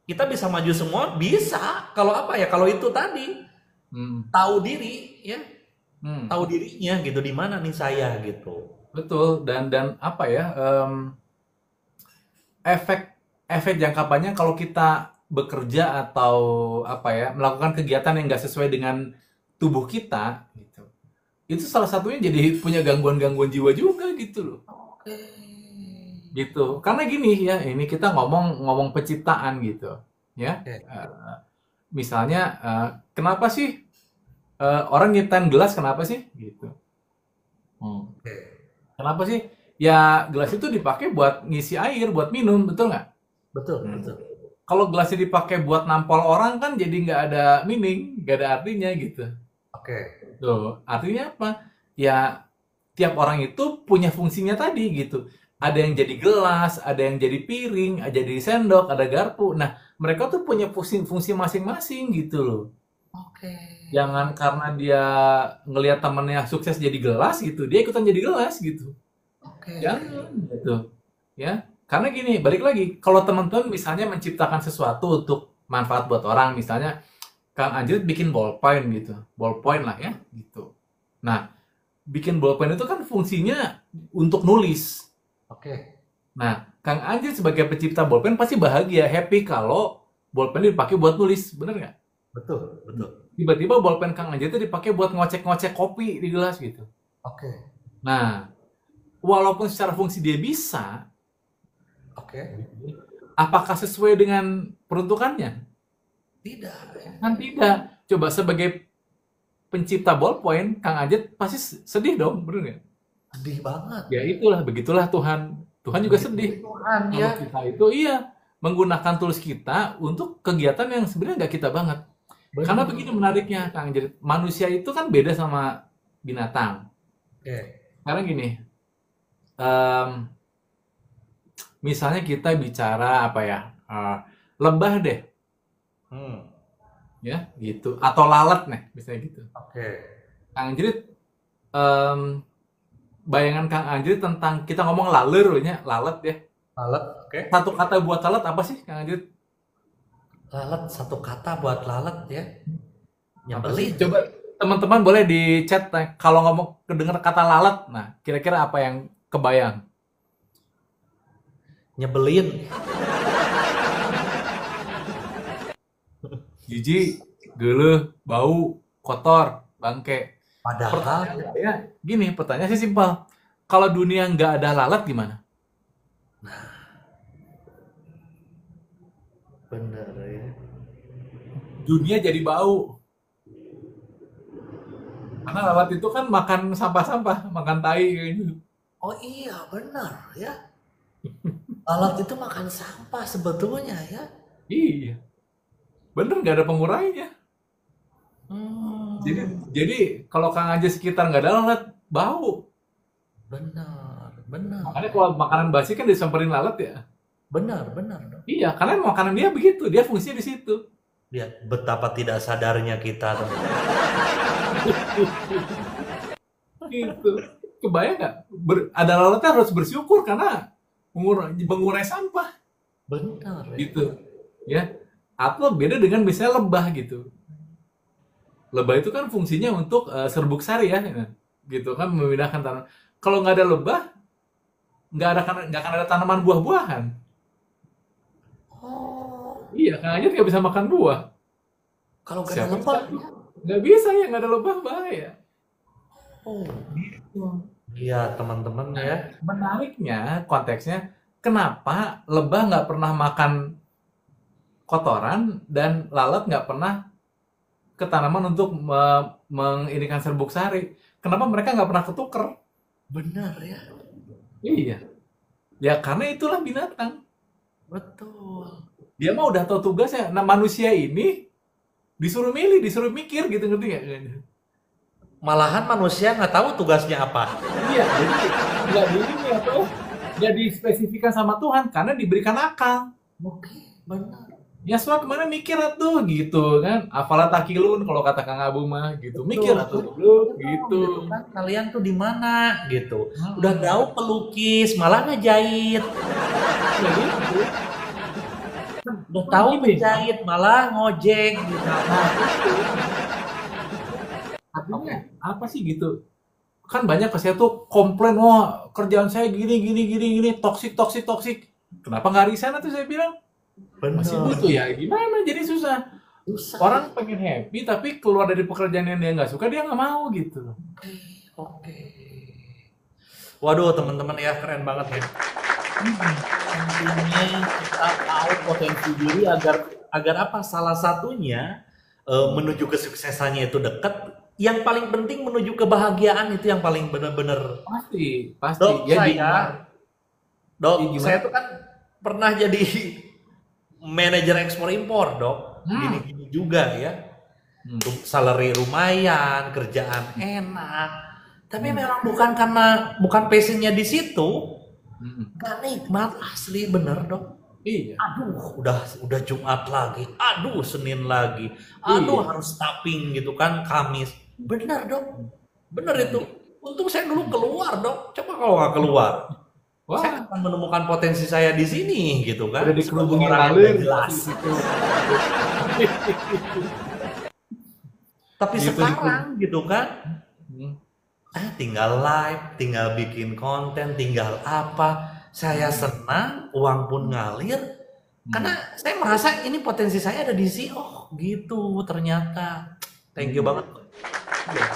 [SPEAKER 1] kita bisa maju semua, bisa. Kalau apa ya? Kalau itu tadi
[SPEAKER 2] Hmm.
[SPEAKER 1] tahu diri ya,
[SPEAKER 2] Hmm.
[SPEAKER 1] tahu dirinya gitu di mana nih saya gitu.
[SPEAKER 2] Betul. Dan apa ya? Efek efek jangka panjang kalau kita bekerja atau apa ya melakukan kegiatan yang nggak sesuai dengan tubuh kita gitu. Itu salah satunya jadi punya gangguan-gangguan jiwa juga gitu loh.
[SPEAKER 1] Oke.
[SPEAKER 2] Gitu. Karena gini ya, ini kita ngomong penciptaan gitu. Ya.
[SPEAKER 1] Oke.
[SPEAKER 2] Misalnya kenapa sih orang nyiptain gelas kenapa sih gitu. Hmm.
[SPEAKER 1] Oke.
[SPEAKER 2] Kenapa sih? Ya gelas itu dipakai buat ngisi air, buat minum, betul nggak?
[SPEAKER 1] Betul,
[SPEAKER 2] Hmm.
[SPEAKER 1] betul.
[SPEAKER 2] Kalau gelasnya dipakai buat nampol orang kan jadi nggak ada meaning, nggak ada artinya gitu.
[SPEAKER 1] Oke.
[SPEAKER 2] Tuh, artinya apa? Ya tiap orang itu punya fungsinya tadi gitu. Ada yang jadi gelas, ada yang jadi piring, ada jadi sendok, ada garpu. Nah, mereka tuh punya fungsi masing-masing gitu loh.
[SPEAKER 1] Oke.
[SPEAKER 2] Jangan karena dia ngelihat temennya sukses jadi gelas gitu, dia ikutan jadi gelas gitu.
[SPEAKER 1] Oke.
[SPEAKER 2] Jangan gitu. Ya. Karena gini, balik lagi, kalau teman-teman misalnya menciptakan sesuatu untuk manfaat buat orang, misalnya Kang Anjrit bikin ballpoint gitu. Ballpoint lah ya, gitu. Nah, bikin ballpoint itu kan fungsinya untuk nulis.
[SPEAKER 1] Oke.
[SPEAKER 2] Nah, Kang Anjrit sebagai pencipta ballpoint pasti bahagia, happy kalau ballpoint dipakai buat nulis, bener nggak?
[SPEAKER 1] Betul, betul.
[SPEAKER 2] Tiba-tiba ballpen Kang Anjir itu dipakai buat ngocek-ngocek kopi di gelas gitu.
[SPEAKER 1] Oke.
[SPEAKER 2] Nah, walaupun secara fungsi dia bisa,
[SPEAKER 1] Oke.
[SPEAKER 2] apakah sesuai dengan peruntukannya?
[SPEAKER 1] Tidak ya.
[SPEAKER 2] Kan tidak. Coba sebagai pencipta ballpoint, Kang Anjir pasti sedih dong, bener nggak?
[SPEAKER 1] Sedih banget.
[SPEAKER 2] Ya itulah, begitulah Tuhan. Tuhan juga sedih.
[SPEAKER 1] Tuhan
[SPEAKER 2] Kalau
[SPEAKER 1] ya.
[SPEAKER 2] kita itu menggunakan tools kita untuk kegiatan yang sebenarnya nggak kita banget. Karena begini menariknya, Kang. Jadi manusia itu kan beda sama binatang.
[SPEAKER 1] Oke.
[SPEAKER 2] Karena gini, misalnya kita bicara apa ya, lebah deh,
[SPEAKER 1] Hmm.
[SPEAKER 2] ya gitu, atau lalat nih, misalnya gitu.
[SPEAKER 1] Oke.
[SPEAKER 2] Kang Anjrit, bayangan Kang Anjrit tentang kita ngomong laler, ya, lalat ya.
[SPEAKER 1] Lalat. Oke.
[SPEAKER 2] Satu kata buat lalat apa sih, Kang Anjrit?
[SPEAKER 1] Lalat satu kata buat lalat ya.
[SPEAKER 2] Apa sih?
[SPEAKER 1] Nyebelin.
[SPEAKER 2] Coba teman-teman boleh di chat kalau ngomong kedengar kata lalat, nah kira-kira apa yang kebayang?
[SPEAKER 1] Nyebelin.
[SPEAKER 2] jijik, geuleuh, bau, kotor, bangke.
[SPEAKER 1] Padahal
[SPEAKER 2] Pertanyaan saya gini, pertanyaan saya simpel. Kalau dunia nggak ada lalat gimana?
[SPEAKER 1] bener ya.
[SPEAKER 2] Dunia jadi bau. Karena lalat itu kan makan sampah-sampah, makan tai kayak gitu.
[SPEAKER 1] Oh iya benar ya. Lalat itu makan sampah sebetulnya ya.
[SPEAKER 2] Iya, bener nggak ada pengurainya. Jadi
[SPEAKER 1] Hmm,
[SPEAKER 2] jadi kalau Kang aja sekitar nggak ada lalat, bau.
[SPEAKER 1] benar, benar,
[SPEAKER 2] Makanya kalau makanan basi kan disamperin lalat ya.
[SPEAKER 1] benar dong.
[SPEAKER 2] Iya, karena makanan dia begitu, dia fungsinya di situ.
[SPEAKER 1] Lihat betapa tidak sadarnya kita, teman.
[SPEAKER 2] Gitu. Kebayang nggak? Ada lalatnya harus bersyukur karena mengurai sampah
[SPEAKER 1] Benar ya.
[SPEAKER 2] gitu. Ya. Atau beda dengan misalnya lebah gitu. Lebah itu kan fungsinya untuk serbuk sari ya, gitu kan memindahkan tanaman. Kalau nggak ada lebah, nggak akan ada tanaman buah-buahan.
[SPEAKER 1] Oh,
[SPEAKER 2] Iya, Kang Ajat nggak bisa makan buah.
[SPEAKER 1] kalau gak ada
[SPEAKER 2] Siapa yang
[SPEAKER 1] lebah
[SPEAKER 2] satu?
[SPEAKER 1] ya.
[SPEAKER 2] Nggak bisa ya, nggak ada lebah bahaya.
[SPEAKER 1] Oh,
[SPEAKER 2] Gitu.
[SPEAKER 1] iya teman-teman
[SPEAKER 2] Nah,
[SPEAKER 1] ya.
[SPEAKER 2] menariknya konteksnya, kenapa lebah nggak pernah makan kotoran dan lalat nggak pernah ke tanaman untuk menginikan serbuk sari? Kenapa mereka nggak pernah ketuker?
[SPEAKER 1] Benar ya.
[SPEAKER 2] Iya, ya karena itulah binatang.
[SPEAKER 1] Betul.
[SPEAKER 2] Dia mah udah tahu tugasnya. Nah, manusia ini disuruh milih, disuruh mikir gitu, ngerti nggak?
[SPEAKER 1] Malahan manusia nggak tahu tugasnya apa.
[SPEAKER 2] Iya, jadi nggak di ini apa? Nggak dispesifikan sama Tuhan karena diberikan akal.
[SPEAKER 1] Oke, benar.
[SPEAKER 2] Ya soal kemana mikir atuh gitu kan. Afalah takilun kalau kata Kang Abu mah gitu. Mikir
[SPEAKER 1] Betul,
[SPEAKER 2] atuh
[SPEAKER 1] betul.
[SPEAKER 2] goblok
[SPEAKER 1] Betul,
[SPEAKER 2] gitu.
[SPEAKER 1] gitu kan. Kalian tuh di mana gitu. Udah
[SPEAKER 2] Hmm,
[SPEAKER 1] tahu pelukis, malah ngejahit.
[SPEAKER 2] ya gitu.
[SPEAKER 1] Udah
[SPEAKER 2] Kan
[SPEAKER 1] tahu
[SPEAKER 2] gini,
[SPEAKER 1] menjahit, malah ngojek gitu.
[SPEAKER 2] nah itu artinya
[SPEAKER 1] Oke.
[SPEAKER 2] apa sih gitu? Kan banyak saya tuh komplain, wah kerjaan saya gini gini gini gini, toksik toksik toksik. Kenapa nggak resign tuh saya bilang? Masih
[SPEAKER 1] Bener.
[SPEAKER 2] butuh ya, gimana jadi susah.
[SPEAKER 1] Susah ya.
[SPEAKER 2] Orang pengen happy tapi keluar dari pekerjaan yang dia nggak suka dia nggak mau gitu.
[SPEAKER 1] Oke. Waduh, teman-teman ya, keren banget ya. Pentingnya kita tahu potensi diri agar agar apa? Salah satunya menuju kesuksesannya itu dekat. Yang paling penting menuju kebahagiaan itu yang paling benar-benar.
[SPEAKER 2] Pasti, pasti.
[SPEAKER 1] Dok,
[SPEAKER 2] Ya gimana?
[SPEAKER 1] dok,
[SPEAKER 2] Ya
[SPEAKER 1] saya
[SPEAKER 2] gimana?
[SPEAKER 1] tuh kan pernah jadi manajer ekspor impor, dok.
[SPEAKER 2] Hmm.
[SPEAKER 1] Gini-gini juga ya.
[SPEAKER 2] Hmm.
[SPEAKER 1] Salary lumayan, kerjaan enak. Tapi
[SPEAKER 2] Hmm.
[SPEAKER 1] memang bukan karena bukan passionnya di situ,
[SPEAKER 2] Hmm.
[SPEAKER 1] gak nikmat asli bener dok.
[SPEAKER 2] Iya,
[SPEAKER 1] Aduh, udah Jumat lagi, aduh Senin lagi, aduh
[SPEAKER 2] iya.
[SPEAKER 1] harus tapping gitu kan Kamis. Bener dok, bener itu.
[SPEAKER 2] Hmm.
[SPEAKER 1] Untung saya dulu keluar dok. Coba kalau nggak keluar, saya
[SPEAKER 2] Wah,
[SPEAKER 1] akan menemukan potensi saya di sini gitu
[SPEAKER 2] udah
[SPEAKER 1] kan. Sebagai
[SPEAKER 2] dikerubungin
[SPEAKER 1] orang yang
[SPEAKER 2] laler
[SPEAKER 1] udah jelas.
[SPEAKER 2] pasti di situ.
[SPEAKER 1] Tapi
[SPEAKER 2] Gitu dikerubung.
[SPEAKER 1] sekarang gitu kan,
[SPEAKER 2] Hmm.
[SPEAKER 1] tinggal live, tinggal bikin konten, tinggal apa. Saya senang, uang pun ngalir. Karena
[SPEAKER 2] Hmm.
[SPEAKER 1] saya merasa ini potensi saya ada di sini. Oh gitu ternyata. Thank you
[SPEAKER 2] Hmm.
[SPEAKER 1] banget.
[SPEAKER 2] Iya,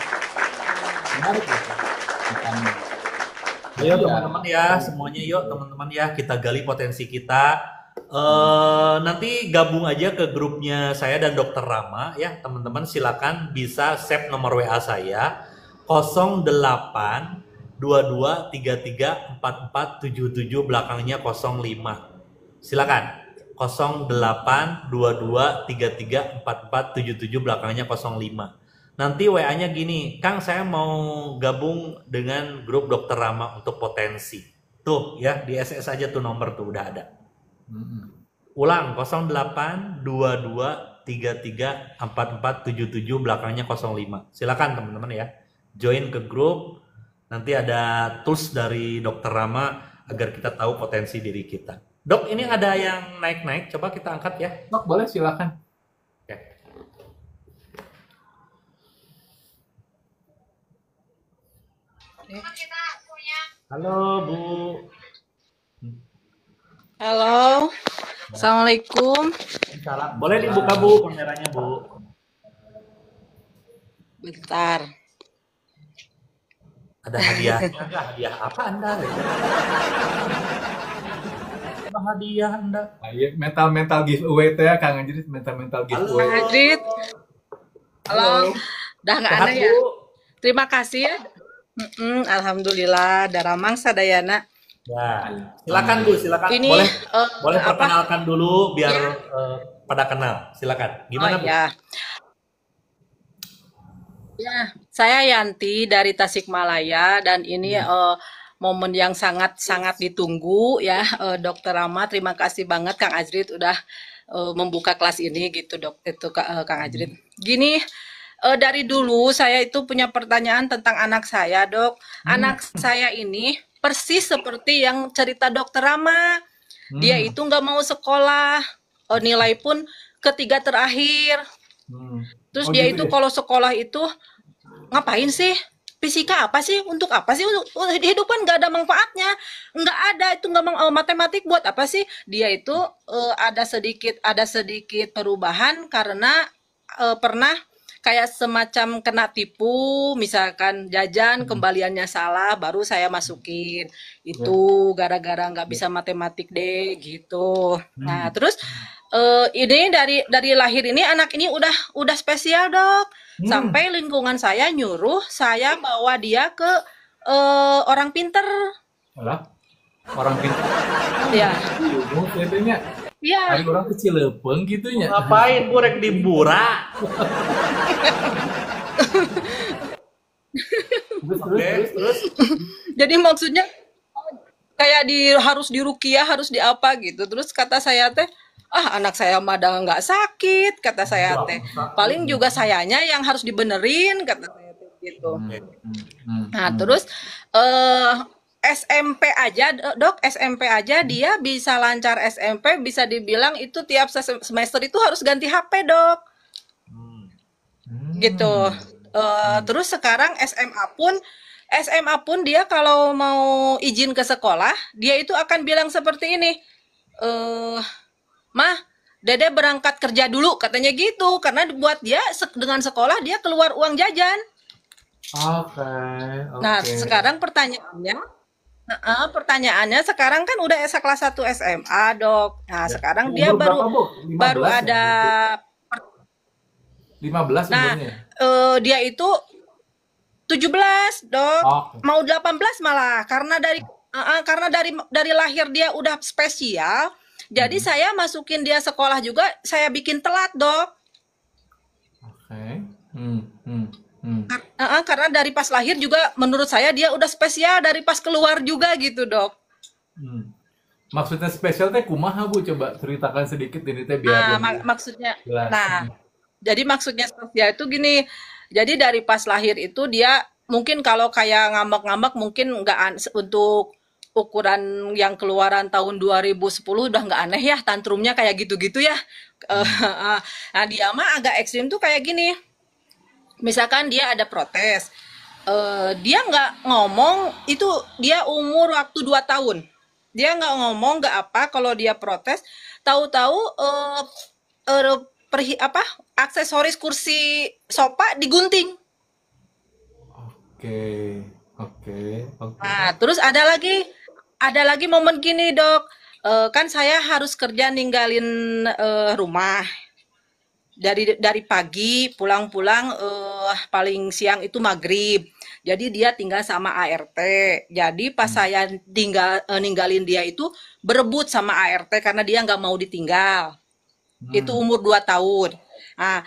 [SPEAKER 2] menarik gitu. Makanya.
[SPEAKER 1] Ayo
[SPEAKER 2] Jadi ya,
[SPEAKER 1] teman-teman ya, semuanya yuk teman-teman ya, kita gali potensi kita. Nanti gabung aja ke grupnya saya dan Dokter Rama ya, teman-teman silakan bisa save nomor WA saya 08 22 33 44 77 belakangnya 05. Silakan 08 22 33 44 77 belakangnya 05. Nanti WA-nya gini, Kang saya mau gabung dengan grup Dokter Rama untuk potensi. Tuh ya, di SS aja tuh nomor tuh udah ada.
[SPEAKER 2] hmm.
[SPEAKER 1] Ulang 08 22 33 44 77 belakangnya 05. Silakan teman-teman ya. Join ke grup. Nanti ada tools dari Dokter Rama agar kita tahu potensi diri kita. Dok, ini ada yang naik-naik. Coba kita angkat ya.
[SPEAKER 2] Dok, boleh silakan.
[SPEAKER 1] Oke. Halo Bu.
[SPEAKER 3] Halo, Assalamualaikum.
[SPEAKER 2] Salam.
[SPEAKER 1] Boleh dibuka Bu kameranya Bu.
[SPEAKER 3] Bentar.
[SPEAKER 1] Ada hadiahnya nggak? Hadiah apa Anda? Apa hadiah Anda?
[SPEAKER 2] Ayo mental giveaway teh Kang Anjrit, mental
[SPEAKER 3] Kang
[SPEAKER 2] giveaway.
[SPEAKER 3] Hadrit, halo. Dah nggak
[SPEAKER 1] Sehat
[SPEAKER 3] aneh ya?
[SPEAKER 1] Bu?
[SPEAKER 3] Terima kasih ya. Alhamdulillah, Daramang Sadayana.
[SPEAKER 1] Ya, silakan Bu, silakan.
[SPEAKER 3] Ini
[SPEAKER 1] Boleh boleh
[SPEAKER 3] apa?
[SPEAKER 1] perkenalkan dulu biar
[SPEAKER 3] Ya.
[SPEAKER 1] pada kenal. Silakan. Gimana Bu?
[SPEAKER 3] Ya. Ya, saya Yanti dari Tasikmalaya dan ini momen yang sangat-sangat ditunggu ya, Dokter Rama. Terima kasih banget Kang Ajrit udah membuka kelas ini gitu dok, itu Kang Ajrit. Gini, dari dulu saya itu punya pertanyaan tentang anak saya dok. Anak saya ini persis seperti yang cerita Dokter Rama. Dia itu nggak mau sekolah, nilai pun ketiga terakhir. Terus
[SPEAKER 2] Oh
[SPEAKER 3] dia
[SPEAKER 2] gitu
[SPEAKER 3] itu
[SPEAKER 2] ya?
[SPEAKER 3] kalau sekolah itu ngapain sih? Fisika apa sih? Untuk apa sih? Hidup kan nggak ada manfaatnya. Nggak ada itu nggak matematik buat apa sih? Dia itu ada sedikit perubahan karena pernah kayak semacam kena tipu, misalkan jajan kembaliannya salah, baru saya masukin. Itu gara-gara nggak bisa matematik deh gitu. Nah, terus ini dari lahir ini anak ini udah spesial dok. Sampai lingkungan saya nyuruh saya bawa dia ke orang pinter.
[SPEAKER 2] Alah, orang pintar.
[SPEAKER 3] Ya,
[SPEAKER 2] Ilmu kayaknya
[SPEAKER 3] ya.
[SPEAKER 2] hari orang kecil lepeng gitu nya.
[SPEAKER 1] Ngapain Bu rek dibura? Terus.
[SPEAKER 3] Jadi maksudnya kayak harus dirukiah, harus di apa gitu. Terus kata saya teh, anak saya mah dah nggak sakit, kata saya teh. Paling juga sayanya yang harus dibenerin, kata saya teh gitu. Nah, terus SMP aja, dok, SMP aja dia bisa lancar SMP, bisa dibilang itu tiap semester itu harus ganti HP, dok. Gitu. Terus sekarang SMA pun dia kalau mau izin ke sekolah, dia itu akan bilang seperti ini, Mah, Dede berangkat kerja dulu, katanya gitu, karena buat dia dengan sekolah dia keluar uang jajan.
[SPEAKER 2] Oke.
[SPEAKER 3] Nah, sekarang pertanyaannya sekarang kan udah kelas 1 SMA, dok. Nah, sekarang dia
[SPEAKER 2] Umur berapa, Bu?
[SPEAKER 3] baru
[SPEAKER 2] 15 ya?
[SPEAKER 3] ada.
[SPEAKER 2] 15
[SPEAKER 3] Nah,
[SPEAKER 2] umurnya.
[SPEAKER 3] dia itu 17, dok.
[SPEAKER 2] Oke.
[SPEAKER 3] Mau 18 malah karena dari lahir dia udah spesial. Jadi saya masukin dia sekolah juga saya bikin telat, dok.
[SPEAKER 2] Oke.
[SPEAKER 3] Karena dari pas lahir juga menurut saya dia udah spesial dari pas keluar juga gitu, dok.
[SPEAKER 2] Maksudnya spesial teh kumaha Bu? Coba ceritakan sedikit ini teh biar lebih
[SPEAKER 3] Maksudnya,
[SPEAKER 2] jelas.
[SPEAKER 3] nah, jadi maksudnya spesial itu gini. Jadi dari pas lahir itu dia mungkin kalau kayak ngambek-ngambek mungkin nggak untuk ukuran yang keluaran tahun 2010 udah nggak aneh ya, tantrumnya kayak gitu-gitu ya. Nah, dia mah agak ekstrim tuh kayak gini. Misalkan dia ada protes, dia nggak ngomong itu dia umur waktu 2 tahun. Dia nggak ngomong nggak apa kalau dia protes, tahu-tahu aksesoris kursi sofa digunting.
[SPEAKER 2] Oke.
[SPEAKER 3] Nah, terus ada lagi momen gini, dok. Kan saya harus kerja ninggalin rumah. Dari pagi pulang-pulang paling siang itu maghrib. Jadi dia tinggal sama ART. Jadi pas saya ninggalin dia itu berebut sama ART karena dia nggak mau ditinggal. Itu umur 2 tahun. Nah,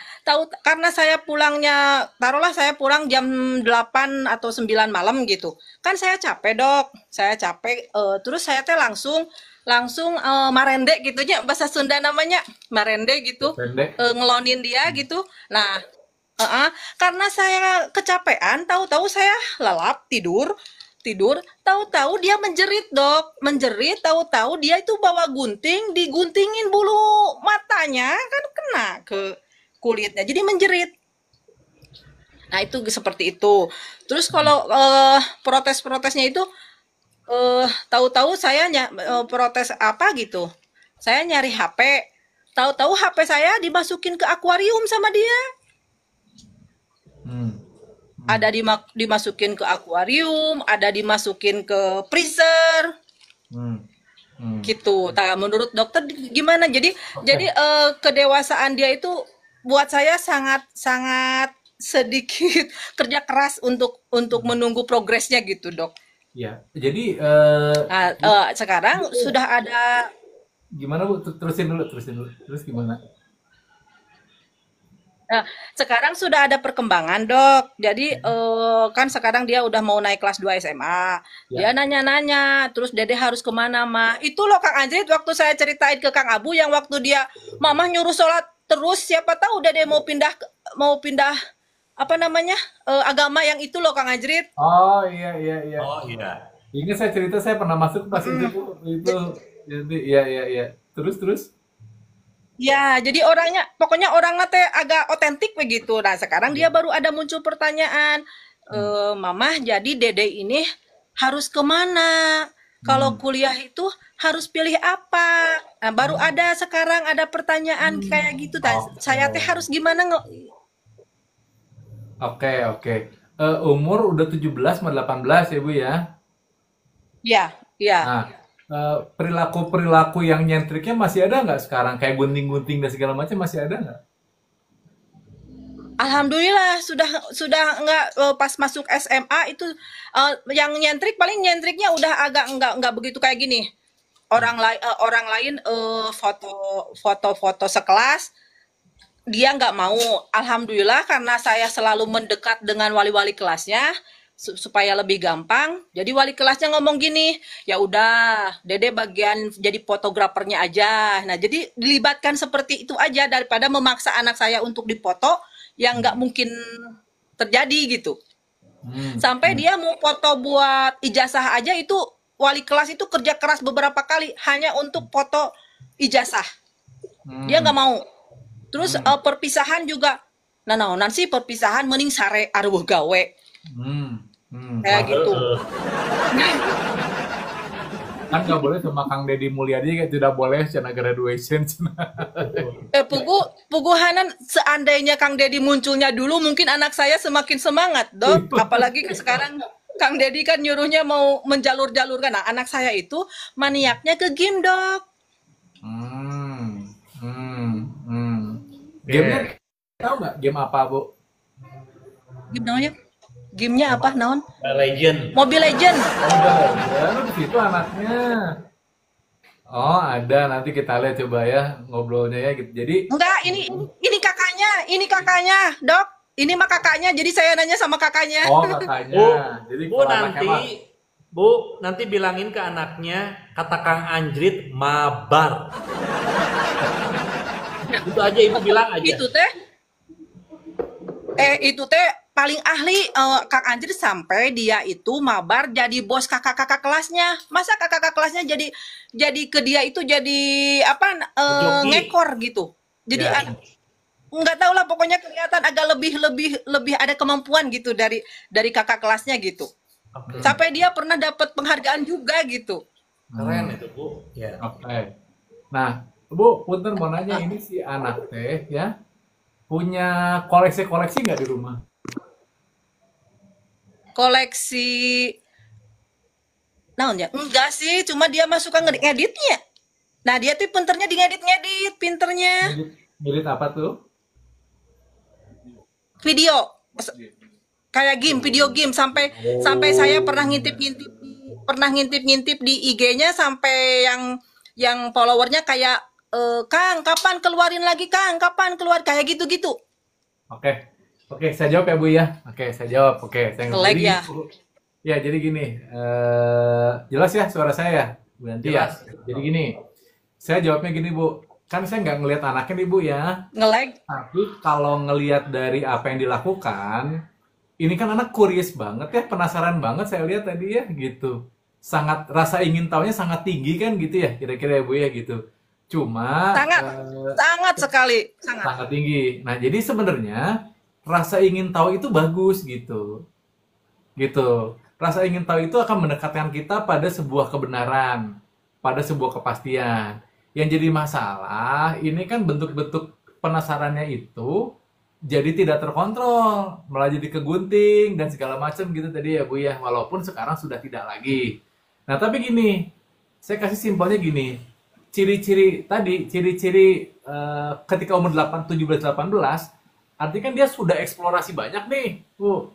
[SPEAKER 3] karena saya pulangnya, taruhlah saya pulang jam 8 atau 9 malam gitu. Kan saya capek, dok. Saya capek, terus saya teh langsung marende gitu nya, bahasa Sunda namanya, marende gitu. Ngelonin dia gitu. Nah, karena saya kecapean, tahu-tahu saya lelap tidur, tahu-tahu dia menjerit, dok. Menjerit, tahu-tahu dia itu bawa gunting, diguntingin bulu matanya kan kena ke kulitnya. Jadi menjerit. Nah, itu seperti itu. Terus kalau protes-protesnya itu tahu-tahu saya protes apa gitu. Saya nyari HP, tahu-tahu HP saya dimasukin ke akuarium sama dia.
[SPEAKER 2] Hmm.
[SPEAKER 3] Ada dimasukin ke akuarium, ada dimasukin ke freezer,
[SPEAKER 2] Hmm. Hmm.
[SPEAKER 3] gitu. Nah, menurut dokter gimana? Jadi kedewasaan dia itu buat saya sangat sangat sedikit kerja keras untuk menunggu progresnya gitu, Dok.
[SPEAKER 2] Ya, jadi
[SPEAKER 3] Nah, sekarang sudah ada.
[SPEAKER 2] gimana Bu? Terusin dulu. Terus gimana?
[SPEAKER 3] Nah, sekarang sudah ada perkembangan, Dok. Jadi kan sekarang dia udah mau naik kelas 2 SMA. Dia
[SPEAKER 2] Ya.
[SPEAKER 3] nanya-nanya, terus Dede harus kemana, Mah? Itu loh Kang Anjrit waktu saya ceritain ke Kang Abu yang waktu dia Mamah nyuruh sholat terus, siapa tahu Dede mau pindah apa namanya? Agama yang itu loh Kang Anjrit.
[SPEAKER 2] Oh iya.
[SPEAKER 1] Oh iya.
[SPEAKER 2] Ingat saya cerita saya pernah masuk pas itu Bu. Itu jadi iya. Terus.
[SPEAKER 3] Ya, jadi pokoknya orangnya teh agak otentik begitu. Nah, sekarang dia baru ada muncul pertanyaan, Mamah, jadi Dede ini harus kemana? Kalau kuliah itu harus pilih apa? Nah, baru ada sekarang ada pertanyaan kayak gitu. Nah, saya teh harus gimana
[SPEAKER 2] Oke. Umur udah 17 sama 18 ya Bu ya.
[SPEAKER 3] Ya, ya.
[SPEAKER 2] Nah, perilaku-perilaku yang nyentriknya masih ada nggak sekarang? Kayak gunting-gunting dan segala macam masih ada nggak?
[SPEAKER 3] Alhamdulillah sudah nggak pas masuk SMA itu yang paling nyentriknya udah agak nggak begitu kayak gini. Orang lain foto-foto sekelas dia nggak mau. Alhamdulillah karena saya selalu mendekat dengan wali-wali kelasnya supaya lebih gampang. Jadi wali kelasnya ngomong gini, ya udah, Dede bagian jadi fotografernya aja. Nah, jadi dilibatkan seperti itu aja daripada memaksa anak saya untuk dipoto yang nggak mungkin terjadi gitu. Sampai dia mau foto buat ijazah aja itu wali kelas itu kerja keras beberapa kali hanya untuk foto ijazah. Dia nggak mau. Terus perpisahan juga. Nah, nanti perpisahan mending sare arwah gawe. Kayak gitu.
[SPEAKER 2] Kan nggak boleh sama Kang Deddy Mulyadi kayak tidak boleh cina graduation.
[SPEAKER 3] Puguhanan seandainya Kang Deddy munculnya dulu mungkin anak saya semakin semangat, Dok. Apalagi sekarang Kang Deddy kan nyuruhnya mau menjalur-jalurkan. Nah, anak saya itu maniaknya ke game, Dok.
[SPEAKER 2] Gamenya tahu nggak game apa Bu?
[SPEAKER 3] Game namanya? Gamenya apa, naon?
[SPEAKER 1] Legend.
[SPEAKER 3] Mobile Legend.
[SPEAKER 2] Ada di situ anaknya. Oh ada, nanti kita lihat coba ya ngobrolnya ya gitu. Jadi
[SPEAKER 3] Enggak, ini kakaknya, Dok. Ini mah kakaknya. Jadi saya nanya sama kakaknya.
[SPEAKER 2] oh kakaknya.
[SPEAKER 1] Bu,
[SPEAKER 2] Jadi
[SPEAKER 1] Bu
[SPEAKER 2] kalau anaknya mah
[SPEAKER 1] nanti bilangin ke anaknya kata Kang Anjrit mabar. Itu aja Ibu bilang aja.
[SPEAKER 3] Itu teh paling ahli Kang Anjir sampai dia itu mabar jadi bos kakak-kakak kelasnya. Masa kakak-kakak kelasnya jadi ke dia itu jadi apa
[SPEAKER 1] Joki.
[SPEAKER 3] ngekor gitu. Jadi
[SPEAKER 2] Ya.
[SPEAKER 3] nggak tahu lah pokoknya kelihatan agak lebih ada kemampuan gitu dari kakak kelasnya gitu.
[SPEAKER 1] Oke.
[SPEAKER 3] Sampai dia pernah dapat penghargaan juga gitu.
[SPEAKER 1] Keren itu Bu. Ya.
[SPEAKER 2] Oke. Nah, Bu, punten mau nanya ini si anak teh ya punya koleksi-koleksi nggak di rumah?
[SPEAKER 3] Koleksi naon ya? Enggak sih, cuma dia mah suka ngeditnya. Nah, dia tuh pinternya di ngedit-ngedit, pinternya.
[SPEAKER 2] Ngedit apa tuh?
[SPEAKER 3] Video kayak video game sampai saya pernah ngintip di IG-nya sampai yang followernya kayak Kang kapan keluarin lagi Kang kapan keluar kayak gitu-gitu.
[SPEAKER 2] Oke, saya jawab ya Bu ya. Oke, saya jawab. Oke, saya
[SPEAKER 3] Like
[SPEAKER 2] jadi,
[SPEAKER 3] ya.
[SPEAKER 2] ya jadi gini, jelas ya suara saya ya, Bu Yanti ya.
[SPEAKER 1] Jelas.
[SPEAKER 2] Jadi gini, saya jawabnya gini Bu, kan saya nggak ngelihat anaknya nih Bu ya.
[SPEAKER 3] Nge-like.
[SPEAKER 2] Tapi kalau ngelihat dari apa yang dilakukan, ini kan anak curious banget ya, penasaran banget saya lihat tadi ya gitu. Sangat rasa ingin tahunya sangat tinggi kan gitu ya, kira-kira ya Bu ya gitu. Cuma
[SPEAKER 3] Sangat sekali,
[SPEAKER 2] sangat tinggi. Nah, jadi sebenarnya rasa ingin tahu itu bagus gitu. Gitu. Rasa ingin tahu itu akan mendekatkan kita pada sebuah kebenaran, pada sebuah kepastian. Yang jadi masalah ini kan bentuk-bentuk penasarannya itu jadi tidak terkontrol, malah jadi kegunting dan segala macam gitu tadi ya Bu ya. Walaupun sekarang sudah tidak lagi. Nah, tapi gini, saya kasih simpelnya gini. Ciri-ciri tadi, ciri-ciri ketika umur 8, 17, 18, artinya kan dia sudah eksplorasi banyak nih, Bu.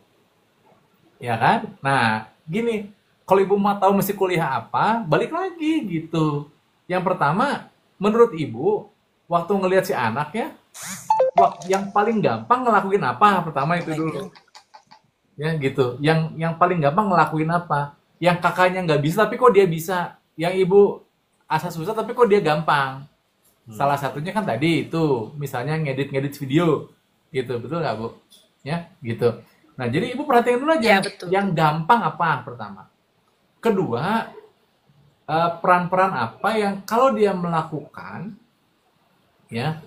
[SPEAKER 2] Ya kan? Nah, gini, kalau Ibu mau tahu mesti kuliah apa, balik lagi gitu. Yang pertama, menurut Ibu, waktu ngelihat si anak ya, yang paling gampang ngelakuin apa? Pertama itu dulu. Ya gitu. Yang paling gampang ngelakuin apa? Yang kakaknya nggak bisa tapi kok dia bisa. Yang Ibu asa susah tapi kok dia gampang. Salah satunya kan tadi itu, misalnya ngedit-ngedit video. Gitu, betul nggak Bu? Ya, gitu. Nah, jadi Ibu perhatikan dulu aja
[SPEAKER 3] Ya, betul.
[SPEAKER 2] yang gampang apa pertama. Kedua, peran-peran apa yang kalau dia melakukan ya,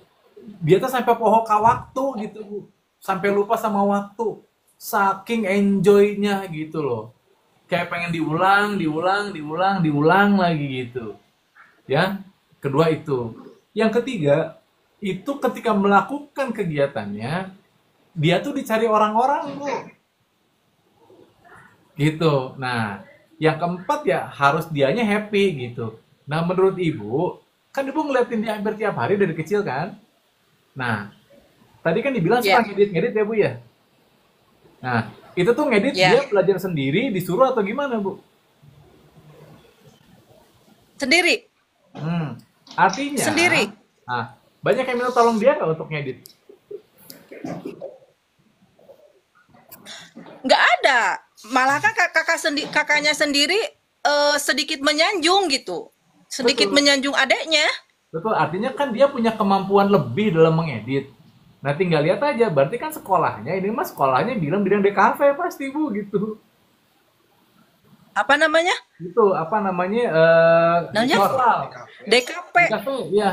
[SPEAKER 2] dia tuh sampai pohon waktu gitu Bu. Sampai lupa sama waktu. Saking enjoy-nya gitu loh. Kayak pengen diulang lagi gitu. Ya. Kedua itu. Yang ketiga, itu ketika melakukan kegiatannya, dia tuh dicari orang-orang Bu. Gitu. Nah, yang keempat ya harus dianya happy gitu. Nah, menurut Ibu, kan Ibu ngeliatin dia hampir tiap hari dari kecil kan? Nah, tadi kan dibilang
[SPEAKER 3] Ya,
[SPEAKER 2] suka ngedit-ngedit ya Bu ya? Nah, itu tuh ngedit
[SPEAKER 3] ya.
[SPEAKER 2] dia belajar sendiri, disuruh atau gimana Bu?
[SPEAKER 3] Sendiri,
[SPEAKER 2] Artinya,
[SPEAKER 3] sendiri.
[SPEAKER 2] banyak yang minta tolong dia nggak untuk ngedit?
[SPEAKER 3] Nggak ada. Malah kan kakaknya sendiri sedikit menyanjung gitu. Sedikit
[SPEAKER 2] Betul,
[SPEAKER 3] menyanjung adeknya.
[SPEAKER 2] betul. Artinya kan dia punya kemampuan lebih dalam mengedit. Nah, tinggal lihat aja. Berarti kan sekolahnya, ini mah sekolahnya bilang bidang DKV pasti Bu gitu.
[SPEAKER 3] Apa namanya?
[SPEAKER 2] Gitu, apa namanya?
[SPEAKER 3] Namanya
[SPEAKER 2] Visual.
[SPEAKER 3] DKP.
[SPEAKER 2] DKV, ya.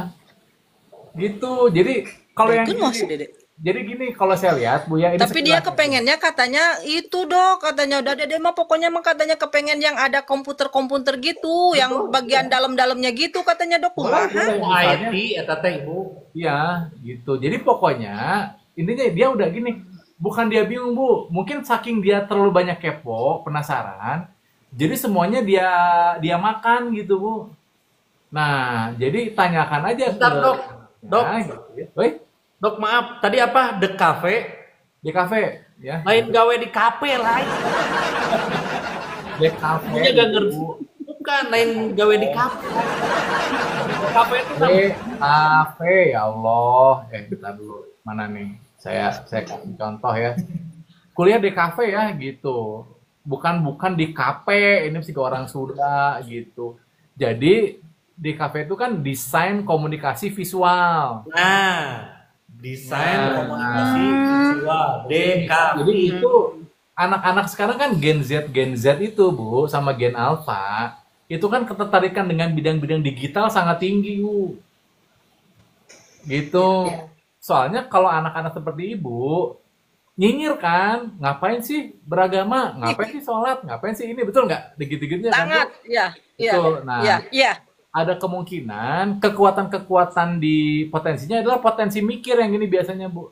[SPEAKER 2] Gitu. Jadi kalau yang
[SPEAKER 3] Baikun mas
[SPEAKER 2] gini,
[SPEAKER 3] Dede.
[SPEAKER 2] jadi gini kalau saya lihat Bu ya, ini
[SPEAKER 3] Tapi dia
[SPEAKER 2] sekilas aja.
[SPEAKER 3] kepengennya katanya itu Dok, katanya udah Dede mah pokoknya mah katanya kepengen yang ada komputer-komputer gitu, yang
[SPEAKER 2] Betul,
[SPEAKER 3] bagian
[SPEAKER 2] iya.
[SPEAKER 3] dalamnya gitu katanya Dok.
[SPEAKER 2] Boleh,
[SPEAKER 3] Kumaha?
[SPEAKER 2] boleh.
[SPEAKER 1] Oh,
[SPEAKER 2] Misalnya,
[SPEAKER 1] IT eta teh Ibu.
[SPEAKER 2] iya, gitu. Jadi pokoknya intinya dia udah gini, bukan dia bingung Bu, mungkin saking dia terlalu banyak kepo, penasaran, jadi semuanya dia makan gitu Bu. Nah, jadi tanyakan aja ke
[SPEAKER 1] Bentar, Dok. Dok,
[SPEAKER 2] ya, gitu ya. Woi,
[SPEAKER 1] Dok maaf, tadi apa? The Cafe?
[SPEAKER 2] di kafe ya,
[SPEAKER 1] Lain
[SPEAKER 2] gitu.
[SPEAKER 1] gawe di kafe lain.
[SPEAKER 2] Di kafe
[SPEAKER 1] Ibunya gak ngerti.
[SPEAKER 2] Bu.
[SPEAKER 1] Bukan, lain gawe di kafe. Kafe itu kan
[SPEAKER 2] Di kafe ya Allah. Bentar dulu. Mana nih? Saya kasih contoh ya. Kuliah di kafe ya gitu. Bukan di kafe, ini sih ke orang Sunda gitu. Jadi di kafe itu kan desain komunikasi visual.
[SPEAKER 1] nah, desain komunikasi
[SPEAKER 2] Nah,
[SPEAKER 1] visual DKV.
[SPEAKER 2] jadi itu anak-anak sekarang kan Gen Z itu Bu sama Gen Alpha itu kan ketertarikan dengan bidang-bidang digital sangat tinggi Bu. Gitu. Soalnya kalau anak-anak seperti Ibu nyinyir kan, ngapain sih beragama, ngapain sih sholat, ngapain sih ini, betul nggak? Digit-digitnya kan Bu?
[SPEAKER 3] Sangat, ya, ya,
[SPEAKER 2] Betul.
[SPEAKER 3] ya,
[SPEAKER 2] Nah,
[SPEAKER 3] ya.
[SPEAKER 2] ada kemungkinan kekuatan-kekuatan di potensinya adalah potensi mikir yang ini biasanya Bu.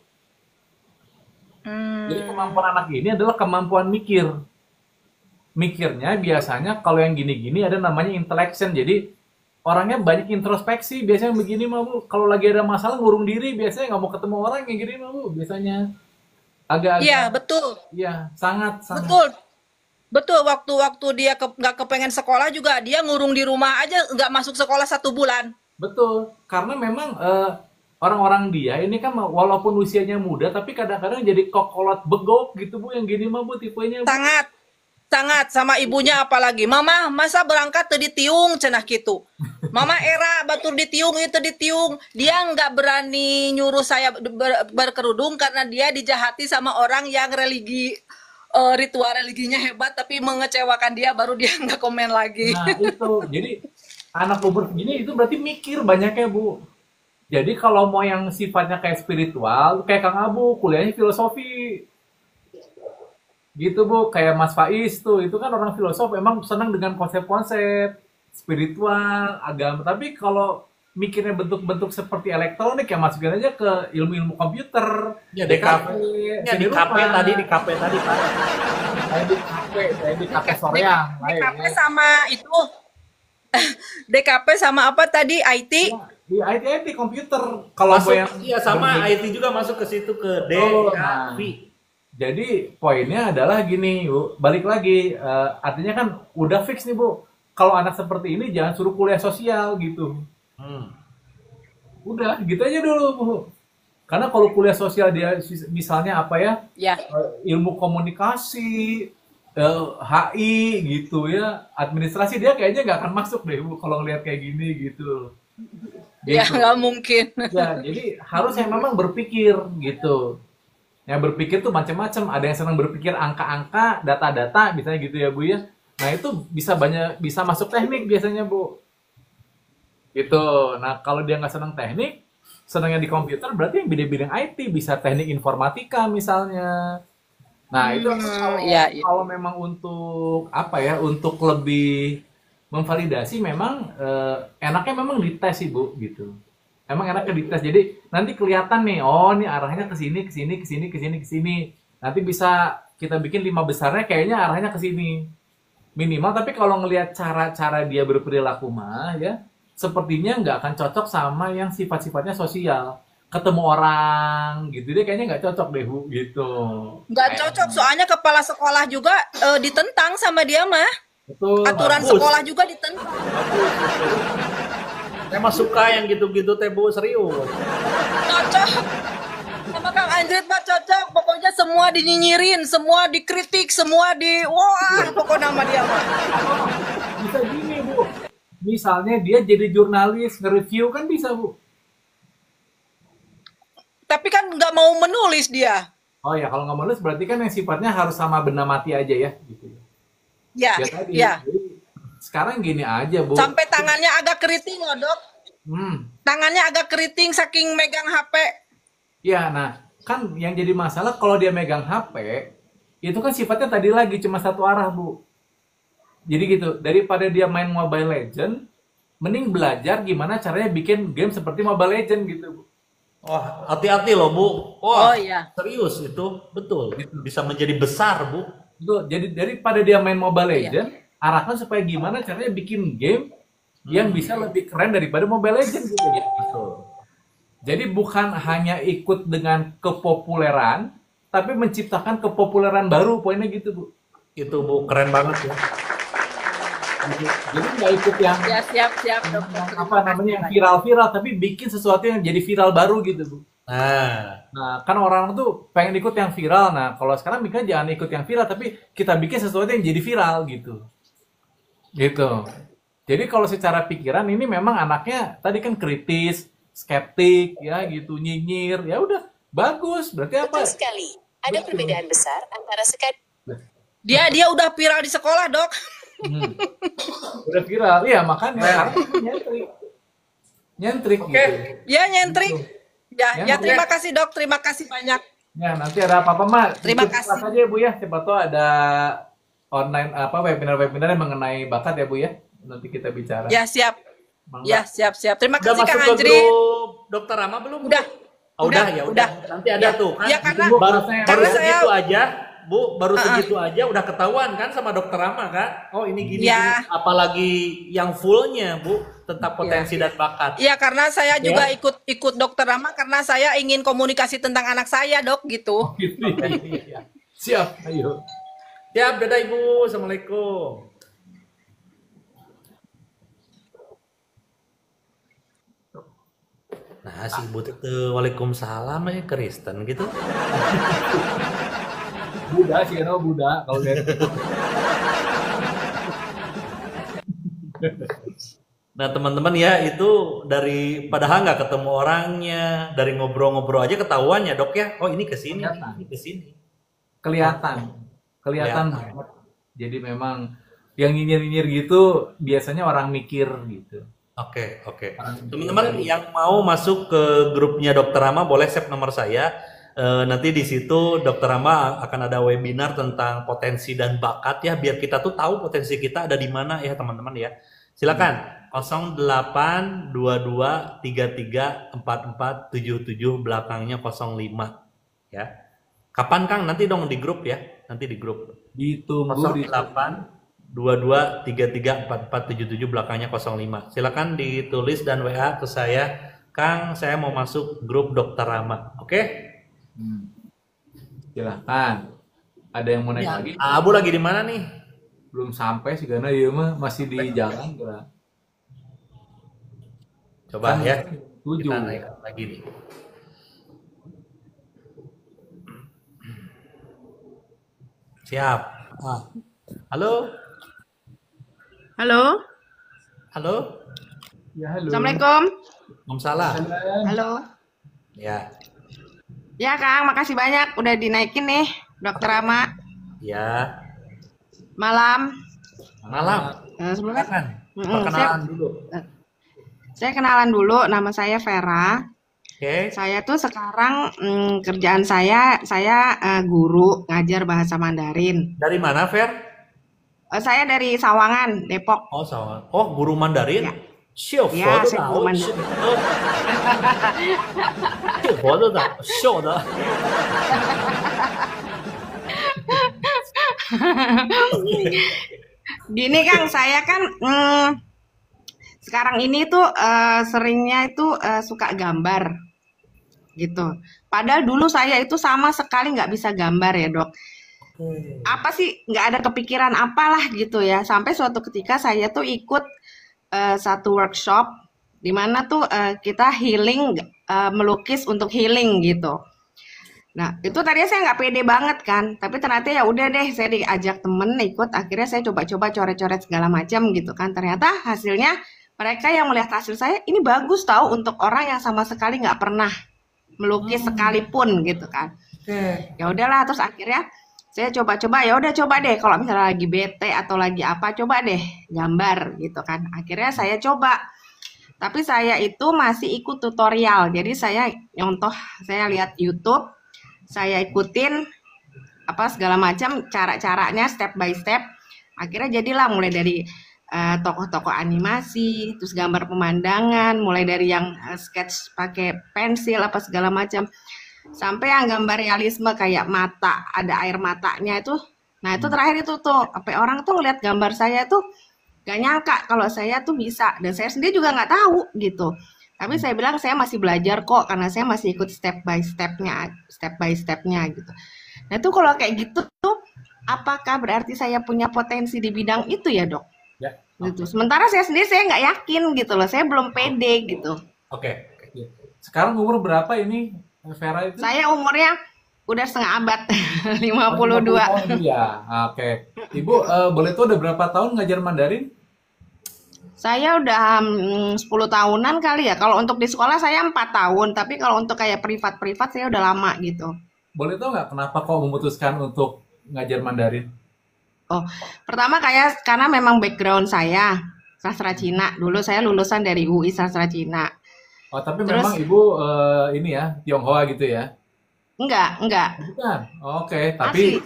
[SPEAKER 2] Jadi kemampuan anak ini adalah kemampuan mikir. Mikirnya biasanya kalau yang gini-gini ada namanya intellection. Jadi orangnya banyak introspeksi. Biasanya begini mah Bu. Kalau lagi ada masalah ngurung diri biasanya nggak mau ketemu orang yang gini mah Bu. Biasanya
[SPEAKER 3] Iya,
[SPEAKER 2] agak-agak
[SPEAKER 3] betul,
[SPEAKER 2] ya sangat
[SPEAKER 3] betul, betul. Waktu dia nggak kepengen sekolah juga, dia ngurung di rumah aja, nggak masuk sekolah 1 bulan.
[SPEAKER 2] betul. Karena memang orang-orang dia ini kan walaupun usianya muda tapi kadang-kadang jadi kokolot begok gitu Bu yang gini mah Bu tipenya Bu.
[SPEAKER 3] Sangat, sangat sama ibunya apalagi. Mama, masa berangkat teu ditiung cenah gitu. Mama era batur ditiung itu ditiung. Dia nggak berani nyuruh saya berkerudung karena dia dijahati sama orang yang ritual religinya hebat tapi mengecewakan dia baru dia nggak komen lagi.
[SPEAKER 2] Nah, itu. Jadi anak umur segini itu berarti mikir banyaknya, Bu. Jadi kalau mau yang sifatnya kayak spiritual, kayak Kang Abu, kuliahnya filosofi. Gitu, Bu. Kayak Mas Faiz tuh, itu kan orang filosof emang senang dengan konsep-konsep spiritual, agama. Tapi kalau mikirnya bentuk-bentuk seperti elektronik ya masukin aja ke ilmu-ilmu komputer.
[SPEAKER 1] Ya di
[SPEAKER 2] DKV,
[SPEAKER 1] kafe. Ya
[SPEAKER 2] seni
[SPEAKER 1] di kafe
[SPEAKER 2] rupa.
[SPEAKER 1] tadi Pak.
[SPEAKER 2] Saya di kafe Soreang.
[SPEAKER 3] DKP sama itu DKP sama apa tadi IT?
[SPEAKER 2] Di IT komputer. Kalau
[SPEAKER 1] Masuk
[SPEAKER 2] yang
[SPEAKER 1] iya sama
[SPEAKER 2] berbeda-
[SPEAKER 1] IT juga masuk ke situ ke
[SPEAKER 2] Oh,
[SPEAKER 1] DKV.
[SPEAKER 2] Jadi poinnya adalah gini, Bu. Balik lagi, artinya kan udah fix nih, Bu. Kalau anak seperti ini jangan suruh kuliah sosial gitu.
[SPEAKER 1] Hmm.
[SPEAKER 2] Udah, gitu aja dulu, Bu. Karena kalau kuliah sosial dia misalnya apa ya,
[SPEAKER 3] Ya.
[SPEAKER 2] ilmu komunikasi, HI gitu ya, administrasi dia kayaknya nggak akan masuk deh, Bu, kalau ngeliat kayak gini gitu.
[SPEAKER 3] Ya
[SPEAKER 2] Gitu.
[SPEAKER 3] nggak mungkin.
[SPEAKER 2] Ya, jadi harus yang memang berpikir gitu. Yang berpikir tuh macam-macam. Ada yang senang berpikir angka-angka, data-data, misalnya gitu ya Bu ya. Nah itu bisa masuk teknik biasanya Bu. Gitu. Nah kalau dia nggak senang teknik, senangnya di komputer, berarti yang bidang-bidang IT bisa teknik informatika misalnya. Nah itu kalau,
[SPEAKER 3] Iya, iya.
[SPEAKER 2] kalau memang untuk apa ya, untuk lebih memvalidasi memang enaknya memang dites sih Bu gitu. Emang enaknya dites. Jadi nanti kelihatan nih, oh nih arahnya ke sini, ke sini, ke sini, ke sini, ke sini. Nanti bisa kita bikin 5 besarnya kayaknya arahnya ke sini. Minimal tapi kalau ngelihat cara-cara dia berperilaku mah ya, sepertinya nggak akan cocok sama yang sifat-sifatnya sosial. Ketemu orang gitu dia kayaknya nggak cocok deh Bu gitu.
[SPEAKER 3] Nggak cocok, soalnya kepala sekolah juga ditentang sama dia mah.
[SPEAKER 2] Betul.
[SPEAKER 3] Aturan
[SPEAKER 1] Bagus.
[SPEAKER 3] sekolah juga ditentang.
[SPEAKER 1] Saya mah suka yang gitu-gitu teh Bu, serius.
[SPEAKER 3] Cocok. Sama Kang Anjrit mah cocok. Pokoknya semua dinyinyirin, semua dikritik, semua wah, pokoknya nama dia mah.
[SPEAKER 2] Bisa gini Bu. Misalnya dia jadi jurnalis nge-review kan bisa Bu.
[SPEAKER 3] Tapi kan nggak mau menulis dia.
[SPEAKER 2] Oh ya kalau nggak menulis berarti kan yang sifatnya harus sama benda mati aja ya gitu.
[SPEAKER 3] Ya,
[SPEAKER 2] Ya tadi.
[SPEAKER 3] ya.
[SPEAKER 2] Jadi, sekarang gini aja Bu.
[SPEAKER 3] Sampai tangannya agak keriting loh, Dok. Tangannya agak keriting saking megang HP.
[SPEAKER 2] Ya, nah kan yang jadi masalah kalau dia megang HP itu kan sifatnya tadi lagi cuma satu arah Bu. Jadi gitu, daripada dia main Mobile Legend, mending belajar gimana caranya bikin game seperti Mobile Legend gitu Bu.
[SPEAKER 1] Wah, hati-hati loh Bu.
[SPEAKER 3] Oh
[SPEAKER 1] Wah,
[SPEAKER 3] iya.
[SPEAKER 1] serius itu, betul. Bisa menjadi besar Bu.
[SPEAKER 2] Itu jadi daripada dia main Mobile
[SPEAKER 3] Iya.
[SPEAKER 2] Legend, arahkan supaya gimana caranya bikin game yang bisa lebih keren daripada Mobile Legend gitu.
[SPEAKER 1] Betul.
[SPEAKER 2] Jadi bukan hanya ikut dengan kepopuleran, tapi menciptakan kepopuleran baru, poinnya gitu Bu.
[SPEAKER 1] Itu Bu, keren banget ya.
[SPEAKER 2] Gitu. Jadi nggak ikut yang
[SPEAKER 3] Ya, siap, Dok.
[SPEAKER 2] apa namanya yang viral-viral, tapi bikin sesuatu yang jadi viral baru gitu Bu.
[SPEAKER 1] Nah,
[SPEAKER 2] Nah kan orang tuh pengen ikut yang viral. Nah kalau sekarang mikirnya jangan ikut yang viral, tapi kita bikin sesuatu yang jadi viral gitu. Gitu. Jadi kalau secara pikiran ini memang anaknya tadi kan kritis, skeptik ya gitu, nyinyir, ya udah bagus. Berarti apa?
[SPEAKER 4] Betul sekali. Ada
[SPEAKER 2] Betul.
[SPEAKER 4] perbedaan besar antara
[SPEAKER 3] Dia udah viral di sekolah, Dok.
[SPEAKER 2] Udah viral, iya makanya karena nyentrik, nyentrik
[SPEAKER 1] Oke.
[SPEAKER 2] gitu.
[SPEAKER 3] Ya, nyentrik.
[SPEAKER 2] Ya,
[SPEAKER 3] Ya,
[SPEAKER 2] oke.
[SPEAKER 3] terima kasih, Dok. Terima kasih banyak.
[SPEAKER 2] Ya nanti ada apa-apa mah,
[SPEAKER 3] Terima
[SPEAKER 2] ikut
[SPEAKER 3] kasih.
[SPEAKER 2] kelas aja ya Bu ya. Siapa tahu ada online apa webinar-webinar yang mengenai bakat ya Bu ya. Nanti kita bicara.
[SPEAKER 3] Ya, siap.
[SPEAKER 2] Mangga.
[SPEAKER 3] Ya, siap. Terima
[SPEAKER 1] udah
[SPEAKER 3] kasih,
[SPEAKER 1] masuk
[SPEAKER 3] Kang
[SPEAKER 1] ke
[SPEAKER 3] Anjrit.
[SPEAKER 1] grup Dokter Rama belum? Bu?
[SPEAKER 3] Udah.
[SPEAKER 1] Oh, udah ya udah. Nanti ada tuh kan.
[SPEAKER 3] Ya, karena
[SPEAKER 1] baru
[SPEAKER 3] karena
[SPEAKER 1] segitu
[SPEAKER 3] saya
[SPEAKER 1] aja, Bu, baru segitu aja udah ketahuan kan sama Dokter Rama kan? Oh, ini gini,
[SPEAKER 3] Ya.
[SPEAKER 1] gini. Apalagi yang fullnya, Bu, tentang potensi dan bakat.
[SPEAKER 3] Iya, karena saya juga ikut Dokter Rama karena saya ingin komunikasi tentang anak saya, Dok, gitu.
[SPEAKER 2] Gitu, iya. Siap, ayo.
[SPEAKER 1] Siap, dadah Ibu. Assalamualaikum. Nah, si Ibu tuh Waalaikumsalam aja Kristen gitu.
[SPEAKER 2] Buddha sih kan, Buddha kalau lihat.
[SPEAKER 1] Nah, teman-teman ya, itu dari padahal nggak ketemu orangnya, dari ngobrol-ngobrol aja ketahuan ya, Dok ya. Oh, ini ke sini,
[SPEAKER 2] Kelihatan.
[SPEAKER 1] ini ke sini.
[SPEAKER 2] Kelihatan
[SPEAKER 1] Kelihatan.
[SPEAKER 2] banget. Jadi memang yang nyinyir-nyinyir gitu biasanya orang mikir gitu.
[SPEAKER 1] Oke. Teman-teman yang mau masuk ke grupnya Dokter Rama boleh save nomor saya. Nanti di situ Dokter Rama akan ada webinar tentang potensi dan bakat ya, biar kita tuh tahu potensi kita ada di mana ya teman-teman ya. Silakan 0822334477 belakangnya 05 ya. Kapan Kang? Nanti dong di grup ya. Nanti di grup.
[SPEAKER 2] Ditunggu di
[SPEAKER 1] 0822334477 belakangnya 05. Silakan ditulis dan WA ke saya. Kang, saya mau masuk grup Dokter Rama. Oke?
[SPEAKER 2] Silahkan. Ada yang mau naik
[SPEAKER 1] Ya,
[SPEAKER 2] lagi?
[SPEAKER 1] Abu lagi di mana nih?
[SPEAKER 2] Belum sampai sih karena dia mah masih di jalan kira.
[SPEAKER 1] Coba
[SPEAKER 2] Kan
[SPEAKER 1] ya.
[SPEAKER 2] tujuh.
[SPEAKER 1] Kita naik lagi nih. Siap. Halo?
[SPEAKER 5] Halo,
[SPEAKER 1] Halo?
[SPEAKER 2] Ya, halo.
[SPEAKER 5] Assalamualaikum.
[SPEAKER 1] Waalaikumsalam.
[SPEAKER 5] Halo.
[SPEAKER 1] Ya.
[SPEAKER 5] Ya Kang, makasih banyak udah dinaikin nih, Dokter Rama.
[SPEAKER 1] Ya.
[SPEAKER 5] Malam.
[SPEAKER 1] Malam.
[SPEAKER 5] Sebelumnya,
[SPEAKER 1] Silakan.
[SPEAKER 5] Mm-mm,
[SPEAKER 1] Perkenalan dulu.
[SPEAKER 5] saya kenalan dulu. Nama saya Vera.
[SPEAKER 1] Oke.
[SPEAKER 5] Saya tuh sekarang kerjaan saya guru ngajar bahasa Mandarin.
[SPEAKER 1] Dari mana, Fer?
[SPEAKER 5] Saya dari Sawangan, Depok.
[SPEAKER 1] Oh, sama. Oh, guru Mandarin.
[SPEAKER 5] Ya.
[SPEAKER 1] 秀佛
[SPEAKER 5] Ya,
[SPEAKER 1] 的
[SPEAKER 5] saya
[SPEAKER 1] 岛
[SPEAKER 5] guru Mandarin.
[SPEAKER 1] 秀佛的岛，秀的。
[SPEAKER 5] Gini Kang, saya kan sekarang ini tuh seringnya itu suka gambar gitu. Padahal dulu saya itu sama sekali nggak bisa gambar ya dok. Apa sih nggak ada kepikiran apalah gitu ya. Sampai suatu ketika saya tuh ikut satu workshop di mana tuh kita healing melukis untuk healing gitu. Nah itu tadinya saya nggak pede banget kan, tapi ternyata ya udah deh saya diajak temen ikut, akhirnya saya coba-coba coret-coret segala macam gitu kan. Ternyata hasilnya mereka yang melihat hasil saya ini bagus tahu untuk orang yang sama sekali nggak pernah melukis sekalipun gitu kan. Ya udahlah terus akhirnya saya coba-coba ya udah coba deh kalau misalnya lagi bete atau lagi apa coba deh gambar gitu kan. Akhirnya saya coba. Tapi saya itu masih ikut tutorial. Jadi saya nyontoh, saya lihat YouTube, saya ikutin apa segala macam cara-caranya step by step. Akhirnya jadilah mulai dari tokoh-tokoh animasi, terus gambar pemandangan, mulai dari yang sketch pakai pensil apa segala macam, sampai yang gambar realisme kayak mata, ada air matanya itu. Nah itu terakhir itu tuh, apa orang tuh ngeliat gambar saya tuh gak nyangka kalau saya tuh bisa, dan saya sendiri juga nggak tahu gitu. Tapi saya bilang saya masih belajar kok, karena saya masih ikut step by stepnya gitu. Nah itu kalau kayak gitu tuh, apakah berarti saya punya potensi di bidang itu ya dok?
[SPEAKER 2] Ya.
[SPEAKER 5] Gitu. Sementara saya sendiri saya nggak yakin gitu loh, saya belum pede gitu.
[SPEAKER 1] Oke.
[SPEAKER 2] Sekarang umur berapa ini Vera itu?
[SPEAKER 5] Saya umurnya udah setengah abad, 52.
[SPEAKER 2] Ya, oke. Ibu boleh tahu udah berapa tahun ngajar Mandarin?
[SPEAKER 5] Saya udah 10 tahunan kali ya. Kalau untuk di sekolah saya 4 tahun, tapi kalau untuk kayak privat saya udah lama gitu.
[SPEAKER 2] Boleh tahu nggak kenapa kok memutuskan untuk ngajar Mandarin?
[SPEAKER 5] Oh, pertama karena memang background saya sastra Cina. Dulu saya lulusan dari UI sastra Cina.
[SPEAKER 2] Oh, tapi
[SPEAKER 5] Terus-
[SPEAKER 2] memang Ibu ini ya, Tionghoa gitu ya?
[SPEAKER 5] Enggak.
[SPEAKER 2] Bukan. Oke, tapi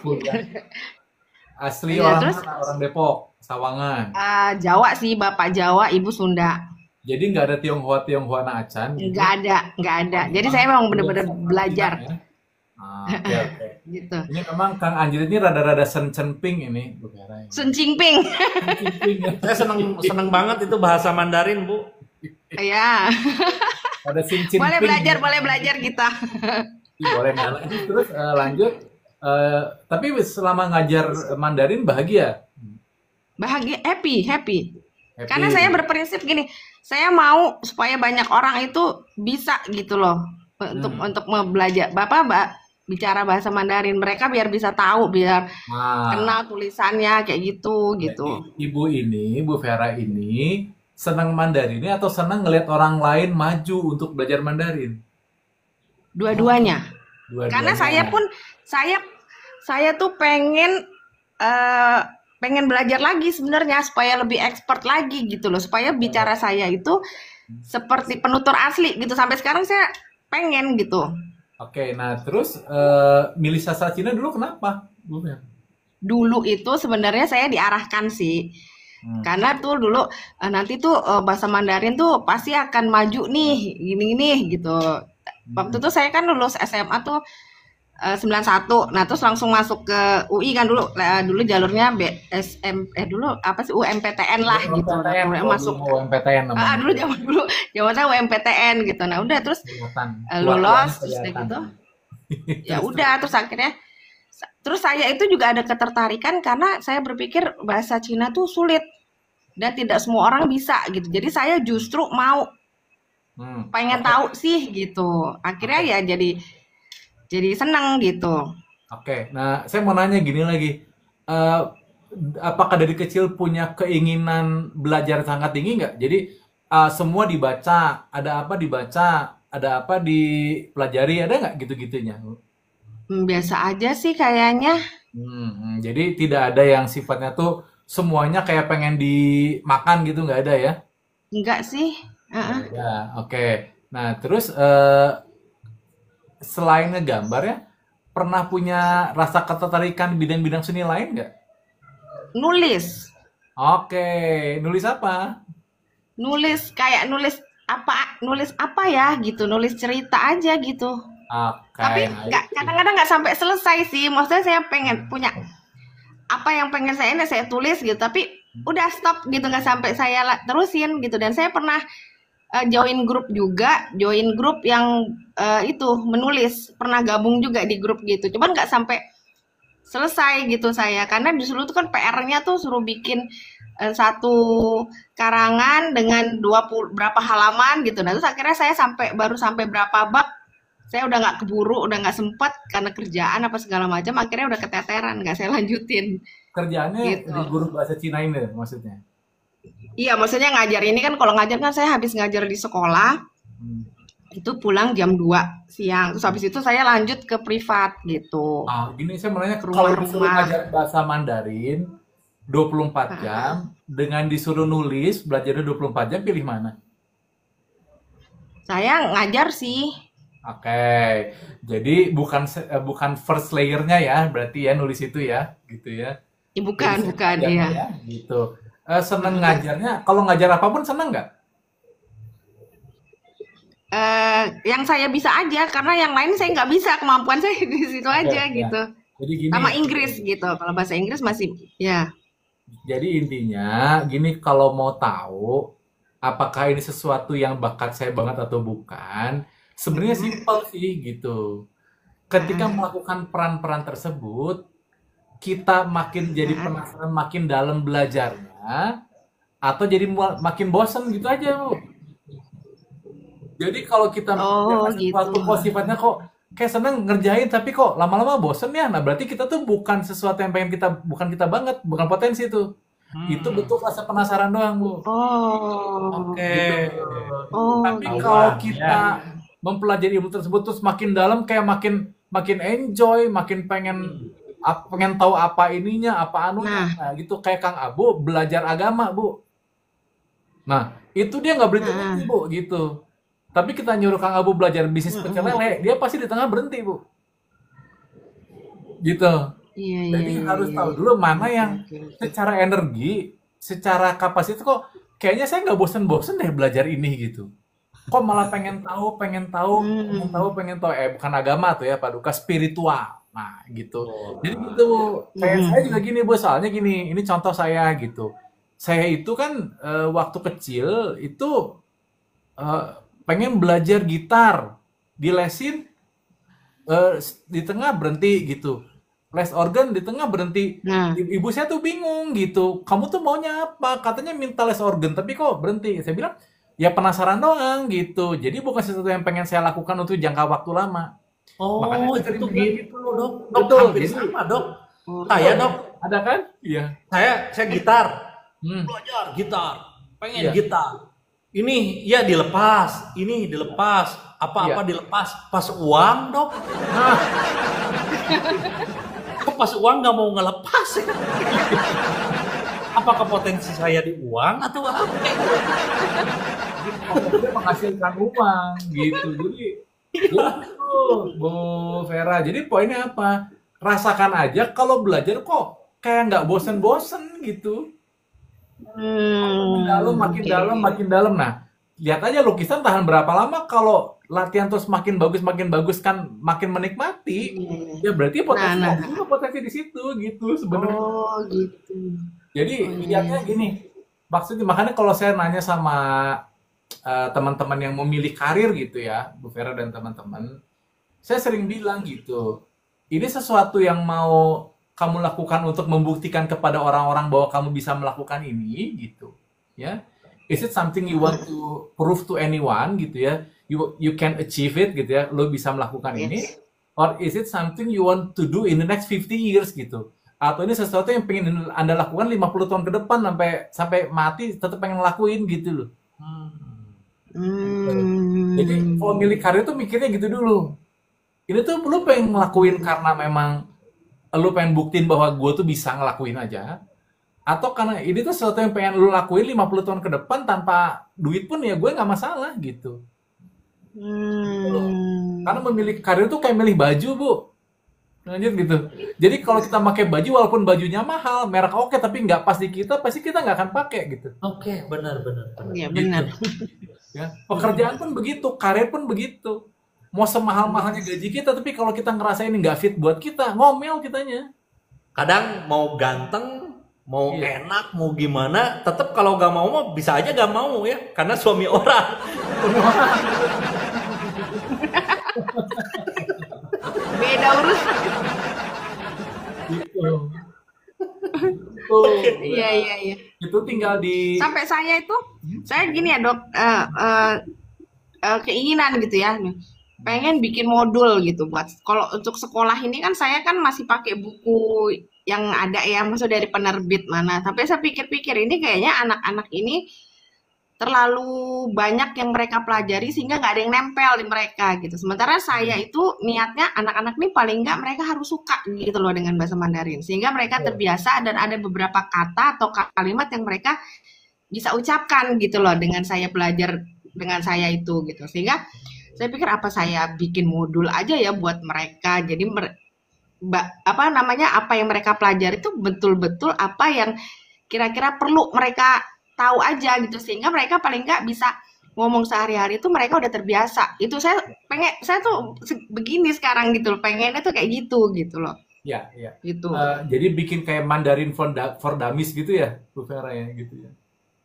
[SPEAKER 2] asli
[SPEAKER 5] Iya,
[SPEAKER 2] orang
[SPEAKER 5] terus-
[SPEAKER 2] mana? Orang Depok, Sawangan.
[SPEAKER 5] Jawa sih, Bapak Jawa, Ibu Sunda.
[SPEAKER 2] Jadi nggak ada Tionghoa na acan gitu?
[SPEAKER 5] Enggak ada. Jadi saya memang benar-benar belajar
[SPEAKER 2] Ya? Oke.
[SPEAKER 5] gitu.
[SPEAKER 2] Ini memang Kang Anjir ini rada-rada sen-cenping ini, Bu Vera.
[SPEAKER 5] Sun Jinping.
[SPEAKER 2] Sen-cenping ya.
[SPEAKER 1] Saya seneng banget itu bahasa Mandarin, Bu.
[SPEAKER 5] Ya,
[SPEAKER 2] Ada sen-cenping.
[SPEAKER 5] boleh belajar kita.
[SPEAKER 2] Iya, boleh. Nah, terus lanjut. Tapi selama ngajar Mandarin bahagia?
[SPEAKER 5] Bahagia, happy.
[SPEAKER 2] Happy.
[SPEAKER 5] Karena saya berprinsip gini, saya mau supaya banyak orang itu bisa gitu loh untuk belajar bicara bahasa Mandarin. Mereka biar bisa tahu, biar
[SPEAKER 2] Nah,
[SPEAKER 5] kenal tulisannya kayak gitu.
[SPEAKER 2] Ibu ini, Bu Vera ini senang Mandarinnya atau senang ngelihat orang lain maju untuk belajar Mandarin?
[SPEAKER 5] Dua-duanya.
[SPEAKER 2] Dua-duanya.
[SPEAKER 5] Karena saya tuh pengen belajar lagi sebenarnya supaya lebih expert lagi gitu loh, supaya bicara saya itu seperti penutur asli gitu. Sampai sekarang saya pengen gitu.
[SPEAKER 2] Oke, nah terus milih sastra Cina dulu kenapa, Bu Vera?
[SPEAKER 5] Dulu itu sebenarnya saya diarahkan sih. Karena tuh dulu nanti tuh bahasa Mandarin tuh pasti akan maju nih, gini-gini gitu. Waktu itu saya kan lulus SMA tuh 91. Nah, terus langsung masuk ke UI kan dulu. Dulu jalurnya dulu apa sih UMPTN lah gitu. Nah,
[SPEAKER 2] UMPTN,
[SPEAKER 5] kemudian masuk
[SPEAKER 2] UMPTN namanya.
[SPEAKER 5] dulu zamannya UMPTN gitu. Nah, udah terus
[SPEAKER 2] Kelihatan.
[SPEAKER 5] lulus
[SPEAKER 2] Keluarganya
[SPEAKER 5] terus udah
[SPEAKER 2] kelihatan.
[SPEAKER 5] gitu. Ya udah terus akhirnya terus saya itu juga ada ketertarikan karena saya berpikir bahasa Cina tuh sulit dan tidak semua orang bisa gitu. Jadi saya justru mau pengen tahu sih gitu. Akhirnya ya jadi seneng gitu.
[SPEAKER 2] Oke, nah saya mau nanya gini lagi. Eh, apakah dari kecil punya keinginan belajar sangat tinggi nggak? Jadi semua dibaca, ada apa dibaca, ada apa dipelajari, ada nggak gitu-gitunya?
[SPEAKER 5] Biasa aja sih kayaknya.
[SPEAKER 2] Jadi tidak ada yang sifatnya tuh semuanya kayak pengen dimakan gitu, nggak ada ya?
[SPEAKER 5] Enggak sih.
[SPEAKER 2] Ya, oke. Nah, terus selain ngegambar ya, pernah punya rasa ketertarikan di bidang-bidang seni lain nggak?
[SPEAKER 5] Nulis.
[SPEAKER 2] Oke, nulis apa?
[SPEAKER 5] Nulis kayak nulis apa ya gitu, nulis cerita aja gitu.
[SPEAKER 2] Oke,
[SPEAKER 5] Tapi
[SPEAKER 2] nah
[SPEAKER 5] kadang-kadang nggak sampai selesai sih. Maksudnya saya pengen punya apa yang pengen saya tulis gitu, tapi udah stop gitu nggak sampai saya terusin gitu. Dan saya pernah join grup yang itu menulis, pernah gabung juga di grup gitu. Cuman nggak sampai selesai gitu saya, karena disuruh tuh kan PR-nya tuh suruh bikin satu karangan dengan 20 berapa halaman gitu. Nah, terus akhirnya saya baru sampai berapa bab, saya udah nggak keburu, udah nggak sempat karena kerjaan apa segala macam, akhirnya udah keteteran, nggak saya lanjutin.
[SPEAKER 2] kerjaannya
[SPEAKER 5] Gitu.
[SPEAKER 2] di guru bahasa Cina ini maksudnya.
[SPEAKER 5] Iya, maksudnya ngajar ini kan, kalau ngajar kan saya habis ngajar di sekolah, itu pulang jam 2 siang. Terus habis itu saya lanjut ke privat gitu.
[SPEAKER 2] Gini saya mau nanya, ke
[SPEAKER 5] Kalau
[SPEAKER 2] rumah disuruh
[SPEAKER 5] rumah.
[SPEAKER 2] ngajar bahasa Mandarin 24 jam dengan disuruh nulis belajarnya 24 jam, pilih mana?
[SPEAKER 5] Saya ngajar sih.
[SPEAKER 2] Oke, jadi bukan first layernya ya, berarti ya nulis itu ya, gitu ya.
[SPEAKER 5] Ya,
[SPEAKER 2] Jadi
[SPEAKER 5] bukan
[SPEAKER 2] ngajarnya
[SPEAKER 5] iya.
[SPEAKER 2] ya, gitu. Seneng ngajarnya, kalau ngajar apapun seneng nggak?
[SPEAKER 5] Yang saya bisa aja, karena yang lain saya nggak bisa, kemampuan saya di situ aja
[SPEAKER 2] Ya.
[SPEAKER 5] gitu.
[SPEAKER 2] Jadi gini,
[SPEAKER 5] Sama Inggris gitu. Kalau bahasa Inggris masih ya.
[SPEAKER 2] jadi intinya gini, kalau mau tahu apakah ini sesuatu yang bakat saya banget atau bukan, sebenarnya simpel sih gitu. Ketika melakukan peran-peran tersebut, kita makin jadi penasaran, makin dalam belajarnya, atau jadi makin bosen gitu aja, Bu. Jadi kalau kita
[SPEAKER 5] Oh,
[SPEAKER 2] mengerjakan
[SPEAKER 5] gitu.
[SPEAKER 2] sesuatu kok sifatnya kok kayak seneng ngerjain, tapi kok lama-lama bosen ya, nah berarti kita tuh bukan sesuatu yang bukan kita banget, bukan potensi tuh. Itu bentuk rasa penasaran doang, Bu.
[SPEAKER 5] Oh.
[SPEAKER 1] Oke.
[SPEAKER 5] Oh,
[SPEAKER 2] Tapi
[SPEAKER 5] gitu.
[SPEAKER 2] kalau kita mempelajari ilmu tersebut terus makin dalam, kayak makin enjoy, makin pengen tahu apa ininya, apa anunya. Nah, gitu kayak Kang Abu belajar agama, Bu. Nah, itu dia nggak berhenti, Bu, gitu. Tapi kita nyuruh Kang Abu belajar bisnis pecel lele, dia pasti di tengah berhenti, Bu. Gitu.
[SPEAKER 5] Iya,
[SPEAKER 2] Jadi
[SPEAKER 5] iya,
[SPEAKER 2] harus
[SPEAKER 5] iya,
[SPEAKER 2] tahu
[SPEAKER 5] iya.
[SPEAKER 2] dulu mana yang
[SPEAKER 5] Oke.
[SPEAKER 2] secara energi, secara kapasitas kok kayaknya saya nggak bosen-bosen deh belajar ini gitu. Kok malah pengen tahu, bukan agama tuh ya, Pak Duka, spiritual. Nah, gitu. Jadi gitu, kayak saya juga gini, Bu, soalnya gini, ini contoh saya gitu. Saya itu kan waktu kecil itu pengen belajar gitar, dilesin di tengah berhenti gitu. Les organ di tengah berhenti.
[SPEAKER 5] Nah,
[SPEAKER 2] Ibu saya tuh bingung gitu. Kamu tuh maunya apa? Katanya minta les organ, tapi kok berhenti? Saya bilang, ya penasaran doang gitu. Jadi bukan sesuatu yang pengen saya lakukan untuk jangka waktu lama.
[SPEAKER 1] Oh,
[SPEAKER 2] Makanya saya
[SPEAKER 1] itu
[SPEAKER 2] sering
[SPEAKER 1] kan
[SPEAKER 2] begitu.
[SPEAKER 1] Dok. Dok,
[SPEAKER 2] Betul.
[SPEAKER 1] hampir
[SPEAKER 2] Jadi,
[SPEAKER 1] sama, Dok. Saya, Dok.
[SPEAKER 2] ada kan? Iya.
[SPEAKER 1] Saya gitar.
[SPEAKER 2] Hmm.
[SPEAKER 1] Belajar gitar. Pengen
[SPEAKER 2] Iya.
[SPEAKER 1] gitar. Ini ya dilepas, ini dilepas, apa-apa
[SPEAKER 2] Iya.
[SPEAKER 1] dilepas. Pas uang, Dok.
[SPEAKER 2] Nah,
[SPEAKER 1] Kok pas uang nggak mau ngelepas ya? Apakah potensi saya di uang atau apa?
[SPEAKER 2] dia menghasilkan uang gitu. Jadi gitu, Bu Vera. Jadi poinnya apa? Rasakan aja kalau belajar kok kayak nggak bosen-bosen gitu. Makin
[SPEAKER 5] Oke.
[SPEAKER 2] dalam, makin dalam. Nah, lihat aja lukisan tahan berapa lama kalau latihan terus makin bagus kan makin menikmati.
[SPEAKER 5] Iya, iya.
[SPEAKER 2] Ya berarti
[SPEAKER 5] Nah,
[SPEAKER 2] potensi
[SPEAKER 5] nah.
[SPEAKER 2] ada juga potensi di situ gitu sebenarnya.
[SPEAKER 5] Oh, gitu.
[SPEAKER 2] Jadi
[SPEAKER 5] Oh, iya,
[SPEAKER 2] lihatnya
[SPEAKER 5] iya.
[SPEAKER 2] gini, maksudnya makanya kalau saya nanya sama teman-teman yang memilih karir gitu ya, Bu Vera dan teman-teman, saya sering bilang gitu, ini sesuatu yang mau kamu lakukan untuk membuktikan kepada orang-orang bahwa kamu bisa melakukan ini gitu, ya. Is it something you want to prove to anyone gitu ya? You can achieve it gitu ya, lo bisa melakukan ini,
[SPEAKER 5] Yes.
[SPEAKER 2] or is it something you want to do in the next 50 years gitu? Atau ini sesuatu yang pengen Anda lakukan 50 tahun ke depan sampai sampai mati tetap pengen ngelakuin gitu loh. Jadi kalau
[SPEAKER 5] Hmm.
[SPEAKER 2] milih karir tuh mikirnya gitu dulu. Ini tuh lu pengen ngelakuin karena memang lu pengen buktiin bahwa gue tuh bisa ngelakuin aja. Atau karena ini tuh sesuatu yang pengen lu lakuin 50 tahun ke depan tanpa duit pun ya gue nggak masalah gitu. Karena
[SPEAKER 5] Hmm.
[SPEAKER 2] memilih karir tuh kayak milih baju, Bu. Lanjut gitu. Jadi kalau kita pakai baju walaupun bajunya mahal, merek oke tapi nggak pas di kita, pasti kita nggak akan pakai gitu.
[SPEAKER 1] Oke, benar, benar, benar.
[SPEAKER 5] Iya,
[SPEAKER 2] Gitu.
[SPEAKER 5] benar.
[SPEAKER 2] Ya, pekerjaan pun begitu, karir pun begitu. Mau semahal-mahalnya gaji kita, tapi kalau kita ngerasain nggak fit buat kita, ngomel kitanya.
[SPEAKER 1] Kadang mau ganteng, mau
[SPEAKER 2] Iya.
[SPEAKER 1] enak, mau gimana, tetap kalau gak mau mah bisa aja gak mau ya, karena suami orang.
[SPEAKER 5] Beda urusan.
[SPEAKER 2] Gitu. Tuh,
[SPEAKER 5] Iya, iya, iya.
[SPEAKER 2] itu tinggal di
[SPEAKER 5] Sampai saya itu, saya gini ya dok, keinginan gitu ya, pengen bikin modul gitu buat kalau untuk sekolah ini kan saya kan masih pakai buku yang ada ya, maksud dari penerbit mana. Tapi saya pikir-pikir ini kayaknya anak-anak ini terlalu banyak yang mereka pelajari sehingga nggak ada yang nempel di mereka gitu. Sementara saya itu niatnya anak-anak ini paling nggak mereka harus suka gitu loh dengan bahasa Mandarin sehingga mereka terbiasa dan ada beberapa kata atau kalimat yang mereka bisa ucapkan gitu loh dengan saya belajar dengan saya itu gitu. Sehingga saya pikir apa saya bikin modul aja ya buat mereka. Jadi apa namanya apa yang mereka pelajari itu betul-betul apa yang kira-kira perlu mereka tahu aja gitu sehingga mereka paling nggak bisa ngomong sehari-hari itu mereka udah terbiasa. Itu saya tuh begini sekarang gitu loh, pengennya tuh kayak gitu loh.
[SPEAKER 2] ya, ya.
[SPEAKER 5] Gitu.
[SPEAKER 2] Jadi bikin kayak Mandarin for Dummies gitu ya, Bu Vera ya gitu ya.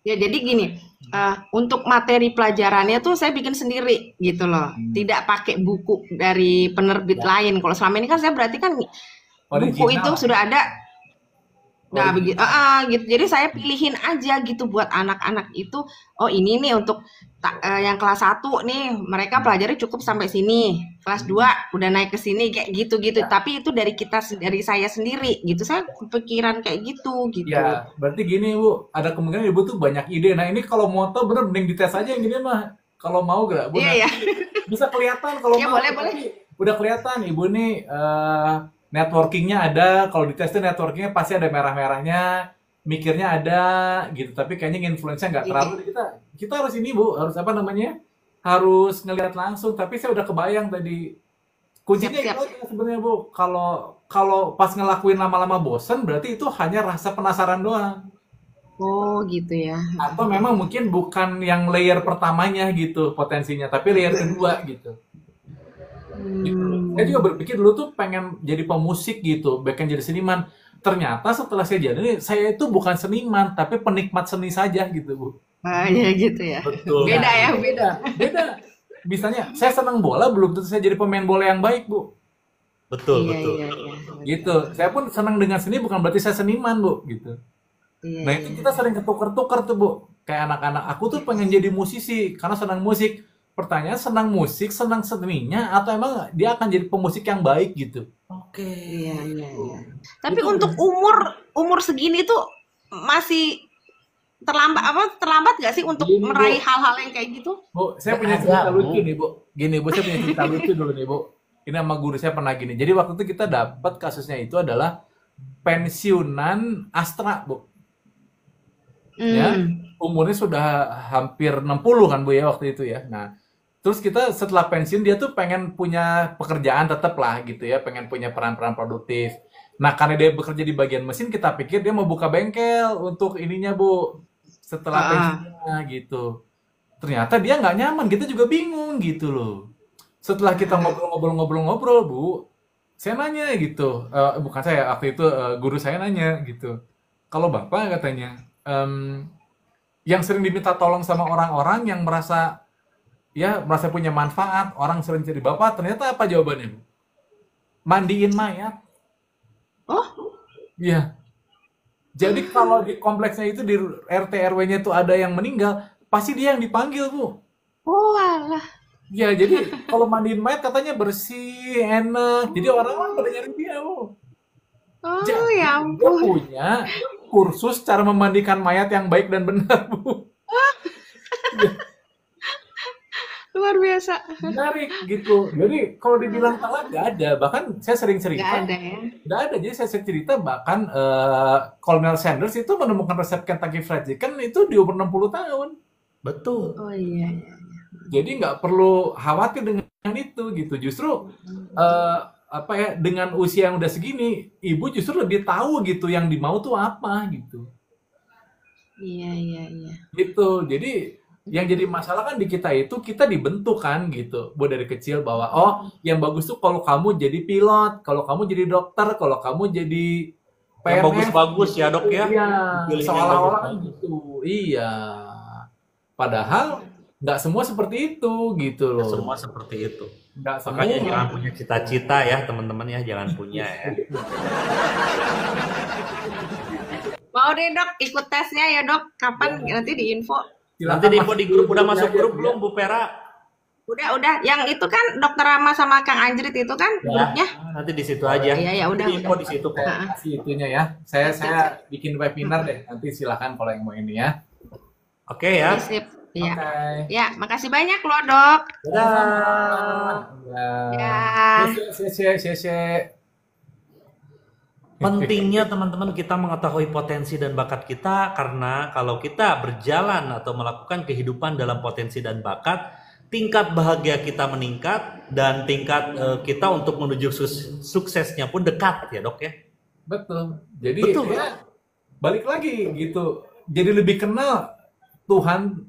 [SPEAKER 5] Ya jadi gini, untuk materi pelajarannya tuh saya bikin sendiri gitu loh. Tidak pakai buku dari penerbit lain. Kalau selama ini kan saya berarti kan buku itu
[SPEAKER 2] Original.
[SPEAKER 5] sudah ada. Nah, begitu.
[SPEAKER 2] Original.
[SPEAKER 5] Gitu. Jadi saya pilihin aja gitu buat anak-anak itu. Oh, ini nih untuk yang kelas 1 nih, mereka pelajari cukup sampai sini. Kelas 2 udah naik ke sini kayak gitu-gitu. Tapi itu dari saya sendiri gitu. Saya kepikiran kayak gitu.
[SPEAKER 2] Ya, berarti gini Bu, ada kemungkinan Ibu tuh banyak ide. Nah ini kalau moto bener mending dites aja yang gini mah. Kalau mau gak Bu?
[SPEAKER 5] Iya, ya.
[SPEAKER 2] Bisa kelihatan kalau
[SPEAKER 5] Ya,
[SPEAKER 2] mau.
[SPEAKER 5] boleh.
[SPEAKER 2] Tapi udah kelihatan Ibu nih networkingnya ada. Kalau dites tuh networkingnya pasti ada merah-merahnya. Mikirnya ada gitu. Tapi kayaknya influence-nya nggak terlalu. Kita harus ini Bu, harus apa namanya? Harus ngelihat langsung. Tapi saya udah kebayang tadi. Kuncinya
[SPEAKER 5] Siap.
[SPEAKER 2] itu aja sebenarnya Bu. Kalau pas ngelakuin lama-lama bosen, berarti itu hanya rasa penasaran doang.
[SPEAKER 5] Oh, gitu ya.
[SPEAKER 2] Atau memang mungkin bukan yang layer pertamanya gitu potensinya, tapi layer kedua gitu. Gitu. Saya juga berpikir dulu tuh pengen jadi pemusik gitu, pengen jadi seniman. Ternyata setelah saya jadi, saya itu bukan seniman, tapi penikmat seni saja gitu Bu.
[SPEAKER 5] Ya gitu ya.
[SPEAKER 1] Betul.
[SPEAKER 5] Beda ya, beda.
[SPEAKER 2] Beda. Misalnya, saya senang bola, belum tentu saya jadi pemain bola yang baik Bu.
[SPEAKER 1] Betul,
[SPEAKER 5] Iya,
[SPEAKER 1] betul.
[SPEAKER 5] iya.
[SPEAKER 2] Gitu. Saya pun senang dengan seni, bukan berarti saya seniman Bu. Gitu.
[SPEAKER 5] Iya,
[SPEAKER 2] Nah itu kita sering ketukar-tukar tuh Bu. Kayak anak-anak, aku tuh pengen jadi musisi karena senang musik. Pertanyaan senang musik, senang seninya, atau emang dia akan jadi pemusik yang baik gitu?
[SPEAKER 1] Oke.
[SPEAKER 5] iya. Tapi untuk umur segini tuh masih terlambat gak sih untuk
[SPEAKER 2] Gini, Bu.
[SPEAKER 5] meraih hal-hal yang kayak gitu?
[SPEAKER 2] Bu, saya punya
[SPEAKER 1] Ada,
[SPEAKER 2] cerita
[SPEAKER 1] Bu.
[SPEAKER 2] lucu nih Bu. Gini Bu, saya punya cerita lucu dulu nih Bu. Ini sama guru saya pernah gini. Jadi waktu itu kita dapat kasusnya itu adalah pensiunan Astra Bu. Ya, umurnya sudah hampir 60 kan Bu ya waktu itu ya. Nah, Terus kita setelah pensiun dia tuh pengen punya pekerjaan tetap lah gitu ya, pengen punya peran-peran produktif. Nah, karena dia bekerja di bagian mesin, kita pikir dia mau buka bengkel untuk ininya, Bu, setelah pensiunnya gitu. Ternyata dia nggak nyaman, kita juga bingung gitu loh. Setelah kita ngobrol-ngobrol-ngobrol-ngobrol, Bu, saya nanya gitu, bukan saya, waktu itu guru saya nanya gitu. Kalau Bapak katanya, yang sering diminta tolong sama orang-orang yang merasa punya manfaat, orang sering jadi Bapak, ternyata apa jawabannya, Bu? Mandiin mayat.
[SPEAKER 5] Oh,
[SPEAKER 2] Iya. Jadi kalau di kompleksnya itu di RT RW-nya itu ada yang meninggal, pasti dia yang dipanggil, Bu.
[SPEAKER 5] oh alah.
[SPEAKER 2] Ya, jadi kalau mandiin mayat katanya bersih, enak. Jadi orang-orang pada nyari dia, Bu.
[SPEAKER 5] Oh
[SPEAKER 2] Jadi
[SPEAKER 5] ya
[SPEAKER 2] dia
[SPEAKER 5] ampun.
[SPEAKER 2] punya kursus cara memandikan mayat yang baik dan benar, Bu.
[SPEAKER 5] Luar biasa.
[SPEAKER 2] Menarik gitu. Jadi kalau dibilang telat nggak ada. Bahkan saya sering
[SPEAKER 5] Nggak
[SPEAKER 2] cerita,
[SPEAKER 5] ada ya.
[SPEAKER 2] nggak ada. Jadi saya sering cerita bahkan Colonel Sanders itu menemukan resep Kentucky Fried Chicken itu di umur 60 tahun.
[SPEAKER 1] Betul.
[SPEAKER 5] Oh iya, iya.
[SPEAKER 2] Jadi nggak perlu khawatir dengan itu gitu. Justru dengan usia yang udah segini, ibu justru lebih tahu gitu yang dimau tuh apa gitu.
[SPEAKER 5] Iya, iya, iya.
[SPEAKER 2] Gitu. Jadi yang jadi masalah kan di kita itu kita dibentuk kan gitu. Buat dari kecil bahwa yang bagus tuh kalau kamu jadi pilot, kalau kamu jadi dokter, kalau kamu jadi
[SPEAKER 1] Yang
[SPEAKER 2] PNS
[SPEAKER 1] bagus-bagus ya, Dok ya.
[SPEAKER 2] Iya,
[SPEAKER 1] Pilih yang
[SPEAKER 2] seolah-olah kan
[SPEAKER 1] bagus-bagus.
[SPEAKER 2] gitu. Iya. Padahal nggak semua seperti itu gitu loh.
[SPEAKER 1] Semua seperti itu.
[SPEAKER 2] Nggak
[SPEAKER 1] Makanya
[SPEAKER 2] semua.
[SPEAKER 1] jangan punya cita-cita ya, teman-teman ya, jangan punya ya.
[SPEAKER 5] Mau deh dok ikut tesnya ya dok. Kapan nanti diinfo?
[SPEAKER 1] Nanti di info di grup udah masuk grup belum, Bu Pera?
[SPEAKER 5] Udah. Yang itu kan Dokter Rama sama Kang Anjrit itu kan grupnya.
[SPEAKER 1] Nanti di situ aja.
[SPEAKER 5] Iya, ya udah,
[SPEAKER 1] Di info
[SPEAKER 5] udah.
[SPEAKER 1] di situ kok.
[SPEAKER 2] Kasih itunya ya. Saya bikin webinar deh. Nanti silakan kalau yang mau ini ya.
[SPEAKER 1] Oke ya.
[SPEAKER 5] Sip. Iya.
[SPEAKER 2] Oke.
[SPEAKER 5] Ya, makasih banyak loh dok.
[SPEAKER 1] Dadah.
[SPEAKER 5] Ya.
[SPEAKER 1] Pentingnya teman-teman kita mengetahui potensi dan bakat kita, karena kalau kita berjalan atau melakukan kehidupan dalam potensi dan bakat, tingkat bahagia kita meningkat dan tingkat kita untuk menuju suksesnya pun dekat ya dok ya.
[SPEAKER 2] Betul. Jadi
[SPEAKER 1] Betul.
[SPEAKER 2] ya balik lagi gitu. Jadi lebih kenal Tuhan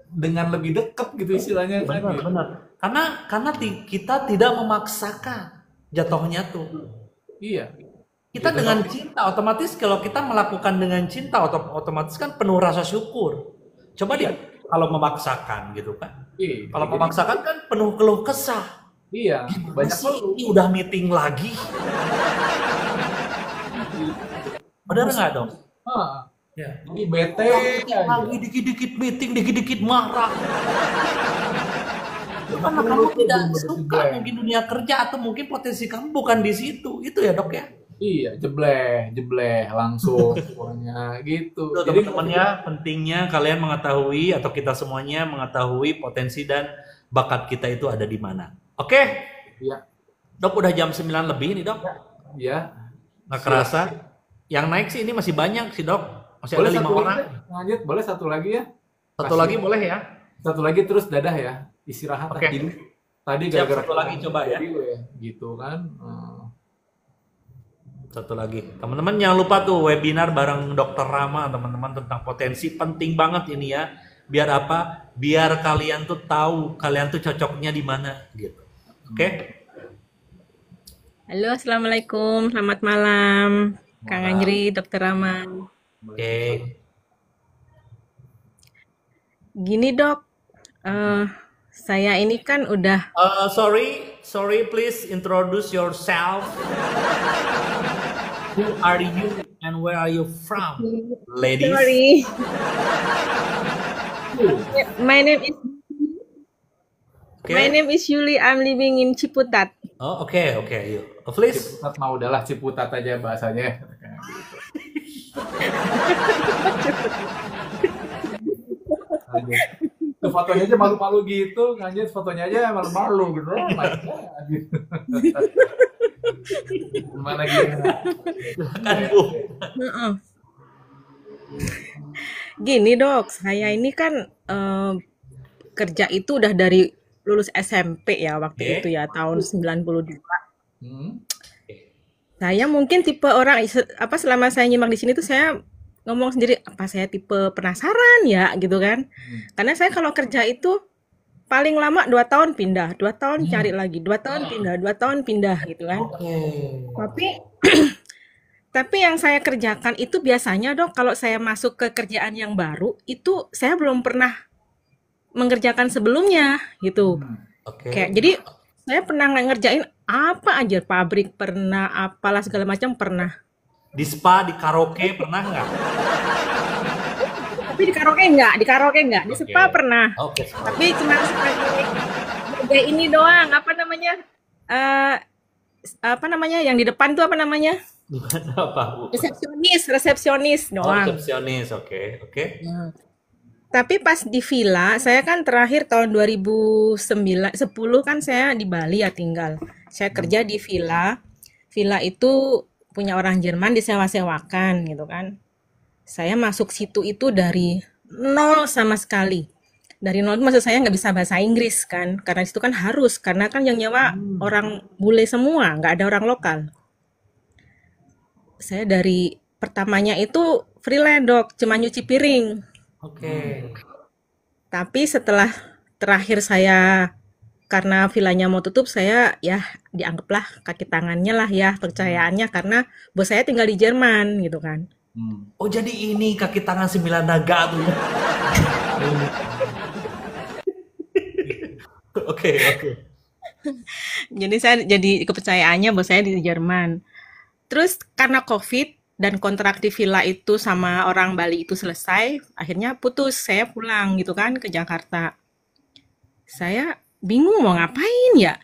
[SPEAKER 2] dengan lebih dekat gitu istilahnya kan. Gitu.
[SPEAKER 1] Benar. Karena kita tidak memaksakan jatuhnya tuh.
[SPEAKER 2] Iya.
[SPEAKER 1] Kita
[SPEAKER 2] Gitu,
[SPEAKER 1] dengan
[SPEAKER 2] Dok.
[SPEAKER 1] cinta, otomatis kalau kita melakukan dengan cinta, otomatis kan penuh rasa syukur. Coba dia kalau memaksakan gitu kan.
[SPEAKER 2] Iya.
[SPEAKER 1] Kalau
[SPEAKER 2] Jadi-
[SPEAKER 1] memaksakan kan penuh keluh kesah.
[SPEAKER 2] Iya. Banyak
[SPEAKER 1] Sih, ini udah meeting lagi. Benar nggak dong?
[SPEAKER 2] Ah,
[SPEAKER 1] Ya.
[SPEAKER 2] jadi bete
[SPEAKER 1] Lagi dikit-dikit meeting, dikit-dikit marah. Itu karena kamu tidak suka mungkin dunia kerja atau mungkin potensi kamu bukan di situ. Itu ya dok ya.
[SPEAKER 2] Iya, jebleh langsung semuanya gitu.
[SPEAKER 1] Tuh,
[SPEAKER 2] Jadi
[SPEAKER 1] teman-teman ya, pentingnya kalian mengetahui atau kita semuanya mengetahui potensi dan bakat kita itu ada di mana. Oke,
[SPEAKER 2] ya,
[SPEAKER 1] dok udah jam 9 lebih nih dok.
[SPEAKER 2] ya.
[SPEAKER 1] Nggak kerasa. Yang naik sih ini masih banyak sih dok. Masih ada 5
[SPEAKER 2] satu
[SPEAKER 1] orang.
[SPEAKER 2] lagi? Lanjut, boleh satu lagi ya?
[SPEAKER 1] Satu
[SPEAKER 2] Kasih.
[SPEAKER 1] lagi boleh ya?
[SPEAKER 2] Satu lagi terus dadah ya. Istirahat
[SPEAKER 1] Oke.
[SPEAKER 2] tidur. Tadi
[SPEAKER 1] Siap,
[SPEAKER 2] gara-gara
[SPEAKER 1] satu lagi coba ya.
[SPEAKER 2] Gitu kan.
[SPEAKER 1] Satu lagi. Teman-teman jangan lupa tuh webinar bareng Dokter Rama teman-teman tentang potensi, penting banget ini ya. Biar apa? Biar kalian tuh tahu kalian tuh cocoknya di mana gitu. Oke?
[SPEAKER 6] Halo, Assalamualaikum. Selamat malam. Kang Anjri, Dokter Rama.
[SPEAKER 1] Oke.
[SPEAKER 6] Gini dok, saya ini kan udah
[SPEAKER 1] Sorry, please introduce yourself. Who are you and where are you from, ladies?
[SPEAKER 6] sorry. My name is
[SPEAKER 1] Oke.
[SPEAKER 6] My name is Yuli. I'm living in Ciputat.
[SPEAKER 1] Oh, oke. Yuk. Please.
[SPEAKER 2] Ciputat mau udahlah Ciputat aja bahasanya. Lanjut. Tuh, fotonya aja malu-malu gitu, lanjut fotonya aja malu-malu gitu. Oh my God, gitu. Gimana gitu?
[SPEAKER 1] Silakan Bu.
[SPEAKER 6] Heeh. Gini dok, saya ini kan kerja itu udah dari lulus SMP ya waktu itu
[SPEAKER 1] Oke.
[SPEAKER 6] ya tahun 92.
[SPEAKER 2] Hmm.
[SPEAKER 6] Saya mungkin tipe orang selama saya nyimak di sini tuh saya ngomong sendiri apa saya tipe penasaran ya gitu kan. Karena saya kalau kerja itu paling lama 2 tahun pindah, 2 tahun cari lagi, 2 tahun pindah, 2 tahun pindah gitu kan.
[SPEAKER 1] Oke.
[SPEAKER 6] Tapi tapi yang saya kerjakan itu biasanya dok kalau saya masuk ke kerjaan yang baru itu saya belum pernah mengerjakan sebelumnya gitu.
[SPEAKER 1] Oke.
[SPEAKER 6] Kayak jadi saya pernah ngerjain apa aja pabrik pernah apalah segala macam pernah.
[SPEAKER 1] Di spa, di karaoke pernah nggak?
[SPEAKER 6] Tapi di karaoke enggak, di spa
[SPEAKER 1] Oke.
[SPEAKER 6] pernah.
[SPEAKER 1] Oke.
[SPEAKER 6] Tapi cuma sebagai ini doang, apa namanya yang di depan tuh apa namanya?
[SPEAKER 1] Gimana Pak Bu?
[SPEAKER 6] Resepsionis
[SPEAKER 1] Oh,
[SPEAKER 6] doang.
[SPEAKER 1] resepsionis. Oke. Oke.
[SPEAKER 6] Tapi pas di villa, saya kan terakhir tahun 2009, 10 kan saya di Bali ya tinggal. Saya kerja di villa. Villa itu punya orang Jerman disewa-sewakan gitu kan. Saya masuk situ itu dari nol sama sekali. Dari nol itu maksud saya nggak bisa bahasa Inggris kan. Karena situ kan harus. Karena kan yang nyewa orang bule semua, nggak ada orang lokal. Saya dari pertamanya itu freelance dok, cuma nyuci piring.
[SPEAKER 1] Oke.
[SPEAKER 6] Tapi setelah terakhir saya karena villanya mau tutup, saya ya dianggaplah kaki tangannya lah ya percayaannya karena bos saya tinggal di Jerman gitu kan.
[SPEAKER 1] Oh, jadi ini kaki tangan 9 naga tuh ya. Oke, oke.
[SPEAKER 6] Jadi saya jadi kepercayaannya bos saya di Jerman. Terus karena COVID dan kontrak di villa itu sama orang Bali itu selesai, akhirnya putus. Saya pulang gitu kan ke Jakarta. Saya bingung mau ngapain ya.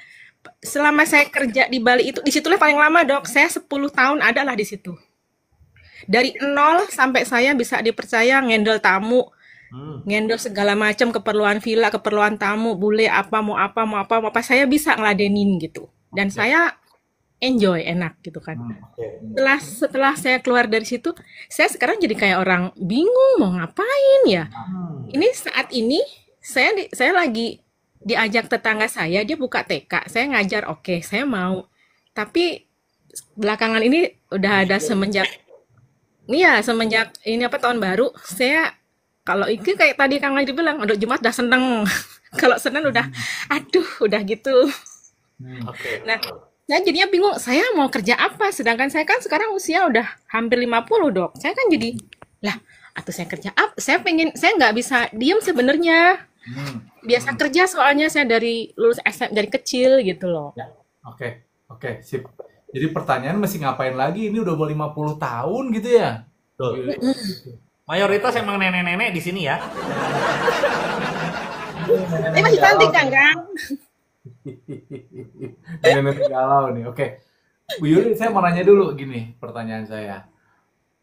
[SPEAKER 6] Selama saya kerja di Bali itu, disitulah paling lama dok. Saya 10 tahun ada lah di situ. Dari nol sampai saya bisa dipercaya ngendel tamu, ngendel segala macam keperluan villa, keperluan tamu, bule mau apa, saya bisa ngeladenin gitu. Dan saya enjoy, enak gitu kan. Setelah saya keluar dari situ, saya sekarang jadi kayak orang bingung mau ngapain ya. Ini saat ini saya lagi diajak tetangga saya, dia buka TK, saya ngajar, oke, saya mau. Tapi belakangan ini udah ada semenjak ini tahun baru, saya kalau itu kayak tadi Kang Lagi bilang, udah Jumat udah seneng. Kalau Senin udah, aduh, udah gitu.
[SPEAKER 1] Oke.
[SPEAKER 6] Nah, saya jadinya bingung, saya mau kerja apa? Sedangkan saya kan sekarang usia udah hampir 50 dok. Saya kan jadi, lah, atau saya kerja apa? Saya nggak bisa diem sebenarnya. Biasa kerja soalnya saya dari lulus SM, dari kecil gitu loh.
[SPEAKER 2] Oke, sip. Jadi pertanyaan masih ngapain lagi? Ini udah mau 50 tahun gitu ya?
[SPEAKER 1] Tuh. Mayoritas emang nenek-nenek di sini ya.
[SPEAKER 6] Ini masih cantik kan, Kang?
[SPEAKER 2] Nenek galau nih. Oke. Bu Yuli, saya mau nanya dulu gini pertanyaan saya.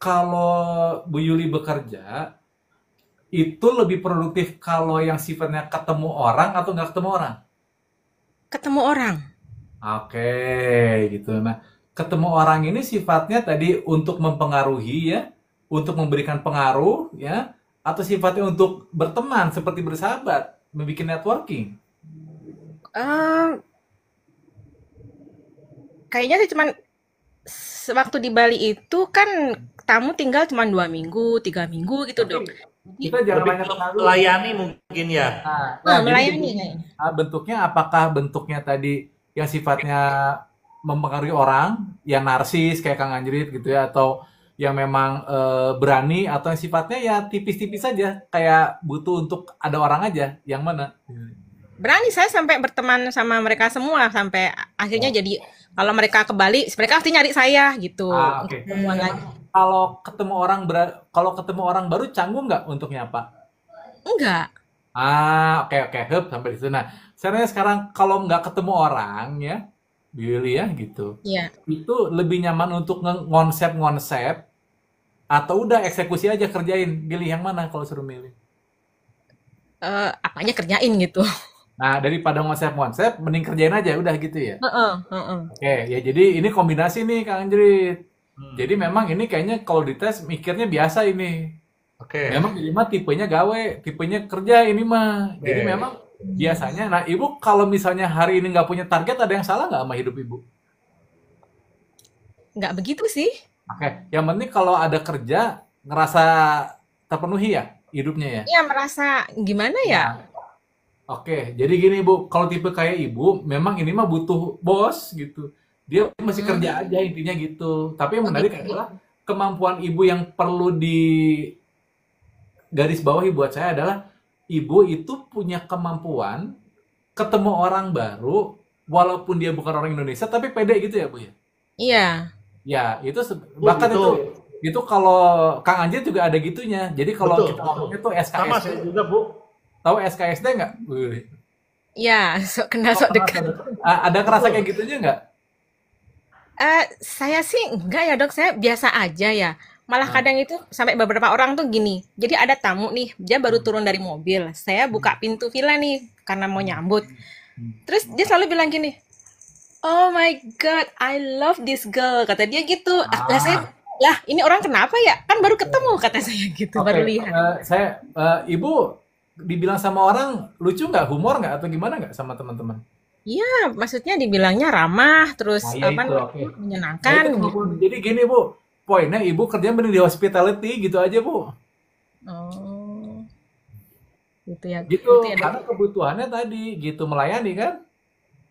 [SPEAKER 2] Kalau Bu Yuli bekerja, itu lebih produktif kalau yang sifatnya ketemu orang atau nggak ketemu orang?
[SPEAKER 6] Ketemu orang.
[SPEAKER 2] Oke, gitu. Nah, ketemu orang ini sifatnya tadi untuk mempengaruhi ya, untuk memberikan pengaruh ya, atau sifatnya untuk berteman seperti bersahabat, membuat networking.
[SPEAKER 6] Kayaknya sih cuman waktu di Bali itu kan tamu tinggal cuma 2 minggu, 3 minggu gitu dok.
[SPEAKER 2] Kita jangan
[SPEAKER 1] Lebih
[SPEAKER 2] banyak
[SPEAKER 1] ke
[SPEAKER 2] pengaruh.
[SPEAKER 1] melayani mungkin ya.
[SPEAKER 2] Nah, jadi
[SPEAKER 6] Melayani kayaknya.
[SPEAKER 2] bentuknya apakah bentuknya tadi yang sifatnya mempengaruhi orang, yang narsis kayak Kang Anjrit gitu ya, atau yang memang berani, atau yang sifatnya ya tipis-tipis saja, kayak butuh untuk ada orang aja, yang mana?
[SPEAKER 6] Berani saya sampai berteman sama mereka semua sampai akhirnya jadi kalau mereka ke Bali, mereka pasti nyari saya gitu.
[SPEAKER 2] Oke.
[SPEAKER 6] Ketemuan lagi.
[SPEAKER 2] Kalau ketemu orang baru canggung nggak untuk nyapa?
[SPEAKER 6] Enggak.
[SPEAKER 2] Oke, Hup, sampai di sana. Sekarang kalau nggak ketemu orang ya, Billy ya gitu.
[SPEAKER 6] Iya.
[SPEAKER 2] Itu lebih nyaman untuk ngonsep atau udah eksekusi aja kerjain. Pilih yang mana kalau suruh milih?
[SPEAKER 6] Apanya kerjain gitu.
[SPEAKER 2] Nah, daripada ngonsep, mending kerjain aja udah gitu ya.
[SPEAKER 6] Heeh.
[SPEAKER 2] Oke, ya jadi ini kombinasi nih Kang Anjrit. Jadi memang ini kayaknya kalau dites mikirnya biasa ini.
[SPEAKER 1] Oke.
[SPEAKER 2] Memang ini mah tipenya gawe, tipenya kerja ini mah. Jadi
[SPEAKER 1] Oke.
[SPEAKER 2] memang biasanya, nah ibu kalau misalnya hari ini nggak punya target, ada yang salah nggak sama hidup ibu?
[SPEAKER 6] Nggak begitu sih.
[SPEAKER 2] Oke, yang penting kalau ada kerja ngerasa terpenuhi ya hidupnya ya.
[SPEAKER 6] Iya, merasa gimana ya?
[SPEAKER 2] Nah, oke, jadi gini Bu, kalau tipe kayak Ibu, memang ini mah butuh bos gitu. Dia mesti
[SPEAKER 6] Hmm.
[SPEAKER 2] kerja aja intinya gitu. Tapi yang
[SPEAKER 6] Oh
[SPEAKER 2] menarik
[SPEAKER 6] gitu.
[SPEAKER 2] adalah kemampuan Ibu yang perlu di garis bawahi buat saya adalah Ibu itu punya kemampuan ketemu orang baru, walaupun dia bukan orang Indonesia, tapi pede gitu ya Bu ya.
[SPEAKER 6] Iya.
[SPEAKER 2] Ya, itu
[SPEAKER 1] Oh
[SPEAKER 2] bahkan
[SPEAKER 1] gitu.
[SPEAKER 2] itu kalau Kang Anjir juga ada gitunya. Jadi kalau
[SPEAKER 1] Betul,
[SPEAKER 2] kita
[SPEAKER 1] betul.
[SPEAKER 2] ngomongnya tuh
[SPEAKER 1] Sama
[SPEAKER 2] SKSD,
[SPEAKER 1] saya juga, Bu.
[SPEAKER 2] tahu SKSD nggak? Wih.
[SPEAKER 6] Iya, sok kenal
[SPEAKER 2] Oh,
[SPEAKER 6] sok
[SPEAKER 2] pernah
[SPEAKER 6] dekat.
[SPEAKER 2] ada ngerasa
[SPEAKER 1] Betul.
[SPEAKER 2] kayak gitunya nggak?
[SPEAKER 6] Saya sih enggak ya dok, saya biasa aja ya. Malah
[SPEAKER 2] Nah,
[SPEAKER 6] kadang itu sampai beberapa orang tuh gini. Jadi ada tamu nih, dia baru turun dari mobil. Saya buka pintu villa nih karena mau nyambut. Terus dia selalu bilang gini, "Oh my God, I love this girl," kata dia gitu. Lah saya,
[SPEAKER 2] ah,
[SPEAKER 6] lah ini orang kenapa ya? Kan baru ketemu kata saya gitu,
[SPEAKER 2] oke.
[SPEAKER 6] baru lihat.
[SPEAKER 2] Ibu dibilang sama orang lucu nggak, humor nggak, atau gimana nggak sama teman-teman?
[SPEAKER 6] Iya, maksudnya dibilangnya ramah,
[SPEAKER 2] Nah,
[SPEAKER 6] terus
[SPEAKER 2] iya
[SPEAKER 6] apa
[SPEAKER 2] itu, oke.
[SPEAKER 6] namanya
[SPEAKER 2] Nah,
[SPEAKER 6] menyenangkan
[SPEAKER 2] itu
[SPEAKER 6] gitu.
[SPEAKER 2] kemampuan. Jadi gini Bu, poinnya Ibu kerja mending di hospitality gitu aja Bu.
[SPEAKER 6] Oh, gitu ya,
[SPEAKER 2] Gitu,
[SPEAKER 6] gitu ya dok.
[SPEAKER 2] karena kebutuhannya tadi gitu melayani kan.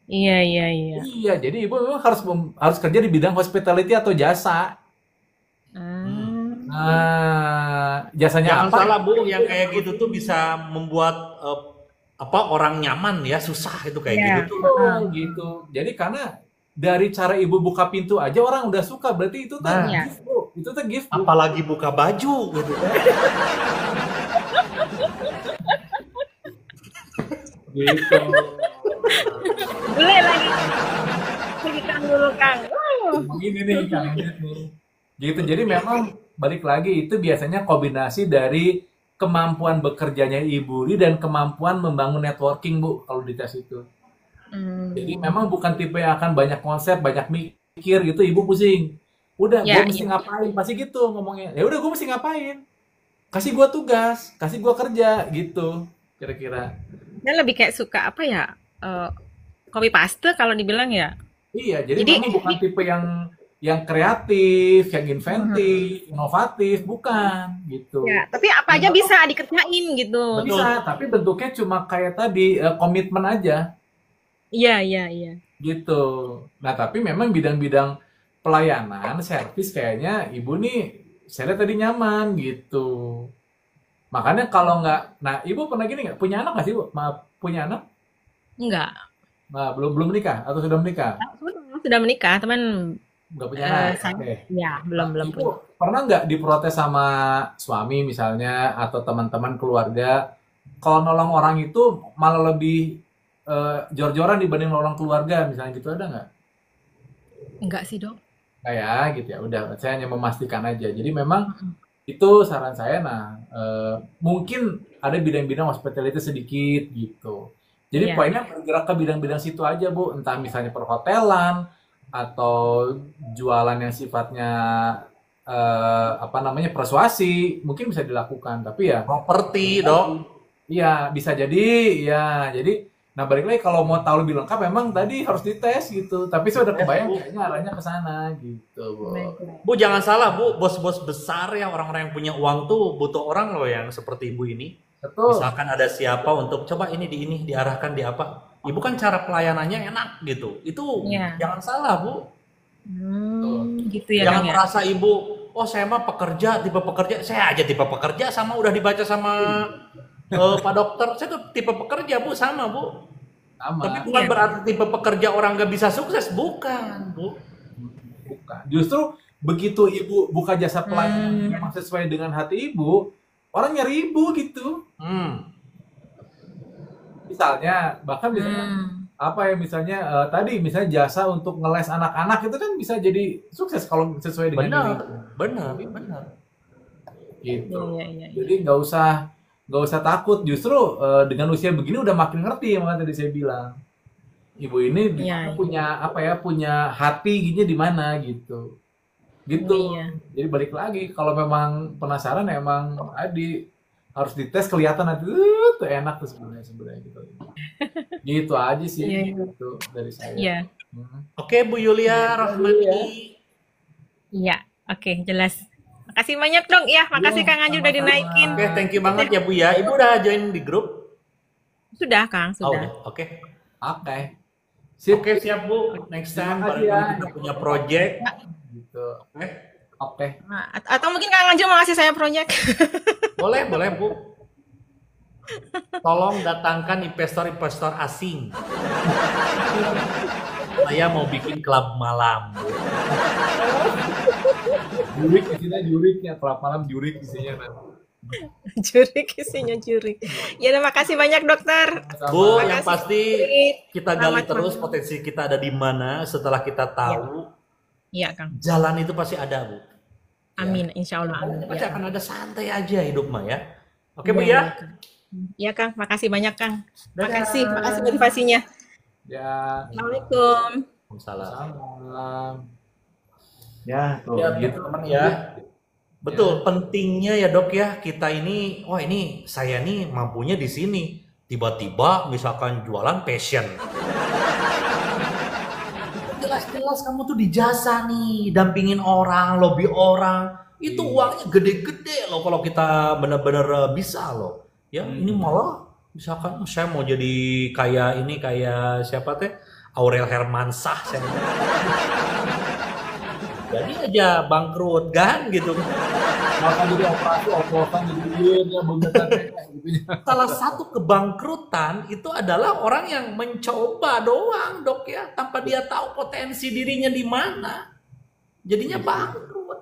[SPEAKER 6] Iya, iya, iya.
[SPEAKER 2] Iya, jadi Ibu memang harus kerja di bidang hospitality atau jasa.
[SPEAKER 6] Hmm.
[SPEAKER 2] Nah, jasanya
[SPEAKER 1] Jangan
[SPEAKER 2] apa?
[SPEAKER 1] salah, Bu, yang kayak gitu tuh bisa membuat orang nyaman ya, susah itu kayak
[SPEAKER 6] Iya.
[SPEAKER 1] gitu tuh.
[SPEAKER 2] Betul, gitu. Jadi karena dari cara Ibu buka pintu aja orang udah suka, berarti itu tuh
[SPEAKER 1] Nah,
[SPEAKER 6] Iya.
[SPEAKER 2] gift, Bu. Itu tuh gift, Bu.
[SPEAKER 1] apalagi buka baju gitu kan.
[SPEAKER 2] Gitu.
[SPEAKER 6] Boleh lagi. Lagi Kang dulu Kang.
[SPEAKER 2] Ini nih Kang Hendrik nih. Gitu. Jadi memang balik lagi itu biasanya kombinasi dari kemampuan bekerjanya Ibu Li dan kemampuan membangun networking, Bu, kalau di tes itu. Jadi
[SPEAKER 6] Hmm.
[SPEAKER 2] memang bukan tipe yang akan banyak konsep, banyak mikir gitu, Ibu pusing. Udah, gue
[SPEAKER 6] Ya,
[SPEAKER 2] mesti
[SPEAKER 6] iya.
[SPEAKER 2] ngapain? Pasti gitu ngomongnya. Ya udah, gue mesti ngapain? Kasih gue tugas, kasih gue kerja gitu, kira-kira.
[SPEAKER 6] Dia lebih kayak suka apa ya? Copy paste kalau dibilang ya.
[SPEAKER 2] Iya, jadi
[SPEAKER 6] Jadi,
[SPEAKER 2] memang bukan tipe yang kreatif, yang inventif, inovatif, bukan gitu.
[SPEAKER 6] ya, tapi apa aja
[SPEAKER 2] Memang
[SPEAKER 6] bisa dikerjain gitu.
[SPEAKER 1] Betul.
[SPEAKER 2] bisa, tapi bentuknya cuma kayak tadi komitmen aja
[SPEAKER 6] Iya, iya, iya.
[SPEAKER 2] gitu. Nah, tapi memang bidang-bidang pelayanan, servis kayaknya Ibu nih saya lihat tadi nyaman gitu. Makanya kalau nggak, nah Ibu pernah gini nggak? Punya anak nggak sih, Bu? Maaf, punya anak?
[SPEAKER 6] Enggak.
[SPEAKER 2] Nah, belum belum menikah atau sudah menikah?
[SPEAKER 6] Sudah menikah, teman
[SPEAKER 2] Nggak punya anak.
[SPEAKER 6] saya
[SPEAKER 2] Oke.
[SPEAKER 6] ya belum
[SPEAKER 2] Nah,
[SPEAKER 6] belum
[SPEAKER 2] Ibu
[SPEAKER 6] punya.
[SPEAKER 2] pernah nggak diprotes sama suami misalnya atau teman-teman keluarga kalau nolong orang itu malah lebih jor-joran dibanding nolong keluarga misalnya gitu, ada nggak?
[SPEAKER 6] Enggak sih, Dok.
[SPEAKER 2] Kayak gitu ya. Udah, saya hanya memastikan aja. Jadi memang itu saran saya. Nah, mungkin ada bidang-bidang hospitality sedikit gitu. Jadi
[SPEAKER 6] Iya.
[SPEAKER 2] poinnya bergerak ke bidang-bidang situ aja, Bu. Entah misalnya perhotelan atau jualan yang sifatnya apa namanya persuasi, mungkin bisa dilakukan. Tapi ya,
[SPEAKER 1] Properti, Dok.
[SPEAKER 2] iya bisa jadi, ya. Jadi, nah balik lagi kalau mau tahu lebih lengkap, memang tadi harus dites gitu. Tapi saya udah
[SPEAKER 1] Tes,
[SPEAKER 2] kebayang
[SPEAKER 1] Bu.
[SPEAKER 2] kayaknya arahnya ke sana gitu, Bu.
[SPEAKER 6] Baik, baik.
[SPEAKER 1] Bu, jangan salah, Bu, bos-bos besar ya, orang-orang yang punya uang tuh butuh orang loh yang seperti Ibu ini.
[SPEAKER 2] Betul.
[SPEAKER 1] Misalkan ada siapa untuk coba ini diarahkan di apa. Ibu kan cara pelayanannya enak gitu. Itu
[SPEAKER 6] Iya.
[SPEAKER 1] jangan salah, Bu.
[SPEAKER 6] Gitu ya,
[SPEAKER 1] Jangan
[SPEAKER 6] Kang ya.
[SPEAKER 1] merasa Ibu, oh saya mah pekerja, tipe pekerja. Saya aja tipe pekerja sama udah dibaca sama Pak Dokter. Saya tuh tipe pekerja, Bu, sama, Bu. Tapi
[SPEAKER 2] Sama.
[SPEAKER 1] bukan
[SPEAKER 6] Iya.
[SPEAKER 1] berarti tipe pekerja orang nggak bisa sukses, bukan, Bu.
[SPEAKER 2] Bukan. Justru begitu Ibu buka jasa pelayanan yang memang sesuai dengan hati Ibu, orang nyari Ibu gitu. Misalnya, bahkan misalnya apa ya, misalnya tadi misalnya jasa untuk ngeles anak-anak itu kan bisa jadi sukses kalau sesuai dengan diri
[SPEAKER 1] Benar,
[SPEAKER 2] Ibu.
[SPEAKER 1] benar, benar.
[SPEAKER 2] Gitu.
[SPEAKER 6] Iya, iya, iya.
[SPEAKER 2] Jadi nggak usah takut. Justru dengan usia begini udah makin ngerti, makanya tadi saya bilang. Ibu ini
[SPEAKER 6] Iya, iya.
[SPEAKER 2] punya apa ya, punya hati gini di mana gitu. Gitu.
[SPEAKER 6] Iya.
[SPEAKER 2] Jadi balik lagi, kalau memang penasaran emang tadi harus dites kelihatan nanti tuh enak tuh sebenarnya gitu. Gitu aja sih
[SPEAKER 6] Iya,
[SPEAKER 2] gitu dari saya.
[SPEAKER 6] iya,
[SPEAKER 1] Oke, Bu Yulia Rahmani.
[SPEAKER 6] iya. Oke, jelas. Makasih banyak dong. Ya, makasih Kang Anju udah
[SPEAKER 2] sama-sama.
[SPEAKER 6] dinaikin.
[SPEAKER 1] Oke, thank you banget ya Bu ya. Ibu udah join di grup?
[SPEAKER 6] Sudah, Kang,
[SPEAKER 1] Oh,
[SPEAKER 6] sudah.
[SPEAKER 1] udah. Oke.
[SPEAKER 2] Oke. Sip.
[SPEAKER 1] Oke, siap Bu. Next time
[SPEAKER 2] Terima kasih
[SPEAKER 1] barangkali
[SPEAKER 2] ya.
[SPEAKER 1] kita punya project.
[SPEAKER 2] Gitu.
[SPEAKER 1] Oke.
[SPEAKER 2] Oke.
[SPEAKER 6] Nah, atau mungkin Kang Anju mau ngasih saya proyek.
[SPEAKER 1] Boleh, boleh Bu. Tolong datangkan investor-investor asing. Saya mau bikin klub malam.
[SPEAKER 2] Juriknya kelap malam jurik isinya nanti.
[SPEAKER 6] Jurik, isinya jurik. Ya, terima kasih banyak dokter.
[SPEAKER 1] Bu,
[SPEAKER 6] Terima
[SPEAKER 1] yang
[SPEAKER 6] kasih.
[SPEAKER 1] pasti kita gali
[SPEAKER 6] Selamat
[SPEAKER 1] terus
[SPEAKER 6] malam.
[SPEAKER 1] potensi kita ada di mana setelah kita tahu
[SPEAKER 6] Iya, Kang.
[SPEAKER 1] jalan itu pasti ada, Bu.
[SPEAKER 6] Amin, insya Allah. Amin.
[SPEAKER 1] Pasti akan ada, santai aja hidup mah ya. Oke, Bu
[SPEAKER 6] Iya,
[SPEAKER 1] ya.
[SPEAKER 6] Kang. Iya, Kang. Makasih banyak, Kang.
[SPEAKER 1] Dadah.
[SPEAKER 6] Makasih motivasinya.
[SPEAKER 2] Ya.
[SPEAKER 6] Assalamualaikum.
[SPEAKER 1] Salam.
[SPEAKER 2] Salam. Ya, tuh
[SPEAKER 1] Ya,
[SPEAKER 2] gitu.
[SPEAKER 1] teman-teman ya. Betul, pentingnya ya Dok ya, kita ini, wah ini saya nih mampunya di sini. Tiba-tiba misalkan jualan passion. Jelas-jelas kamu tuh di jasa nih, dampingin orang, lobby orang. Itu uangnya gede-gede loh kalau kita benar-benar bisa loh. Ya, ini malah misalkan saya mau jadi kayak ini, kayak siapa teh? Aurel Hermansyah saya. Jadi aja bangkrut kan gitu.
[SPEAKER 2] Maka jadi operasi oplosan jadi duitnya bengketan gitu ya.
[SPEAKER 1] Salah satu kebangkrutan itu adalah orang yang mencoba doang, Dok ya, tanpa dia tahu potensi dirinya di mana. Jadinya bangkrut.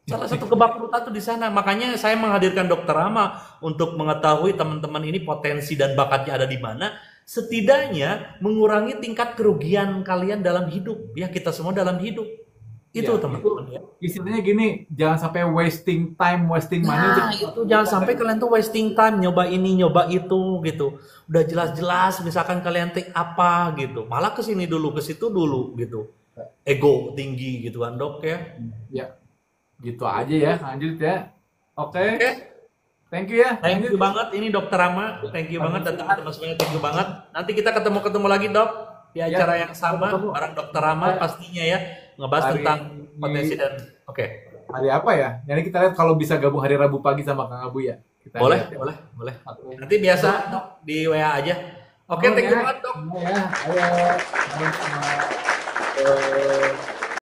[SPEAKER 1] Salah satu kebangkrutan itu di sana. Makanya saya menghadirkan Dokter Rama untuk mengetahui teman-teman ini potensi dan bakatnya ada di mana. Setidaknya mengurangi tingkat kerugian kalian dalam hidup. Ya, kita semua dalam hidup. Itu
[SPEAKER 2] Ya,
[SPEAKER 1] teman-teman ya.
[SPEAKER 2] Istilahnya gini, jangan sampai wasting time, wasting money.
[SPEAKER 1] Nah, itu jangan sampai kalian tuh wasting time nyoba ini, nyoba itu gitu. Udah jelas-jelas misalkan kalian take apa gitu. Malah ke sini dulu, ke situ dulu gitu. Ego tinggi gitu kan, Dok ya.
[SPEAKER 2] Ya, gitu aja ya. Lanjut ya. Oke.
[SPEAKER 1] Oke.
[SPEAKER 2] Thank you ya.
[SPEAKER 1] Thank you
[SPEAKER 2] Lanjut.
[SPEAKER 1] banget ini Dokter Rama. Thank you banget dan teman-teman semuanya, thank you banget. Nanti kita ketemu lagi, Dok, di acara yang sama
[SPEAKER 2] ketemu.
[SPEAKER 1] bareng Dokter Rama pastinya ya, ngebahas
[SPEAKER 2] Hari-
[SPEAKER 1] tentang potensi dan oke.
[SPEAKER 2] Hari apa ya? Jadi kita lihat kalau bisa gabung hari Rabu pagi sama Kang Abu ya. Kita
[SPEAKER 1] Boleh,
[SPEAKER 2] lihat ya.
[SPEAKER 1] boleh, boleh.
[SPEAKER 2] Oke.
[SPEAKER 1] Nanti biasa Dok di WA aja. Oke, thank you banget, Dok.
[SPEAKER 2] Ya, ayo. Sama-sama.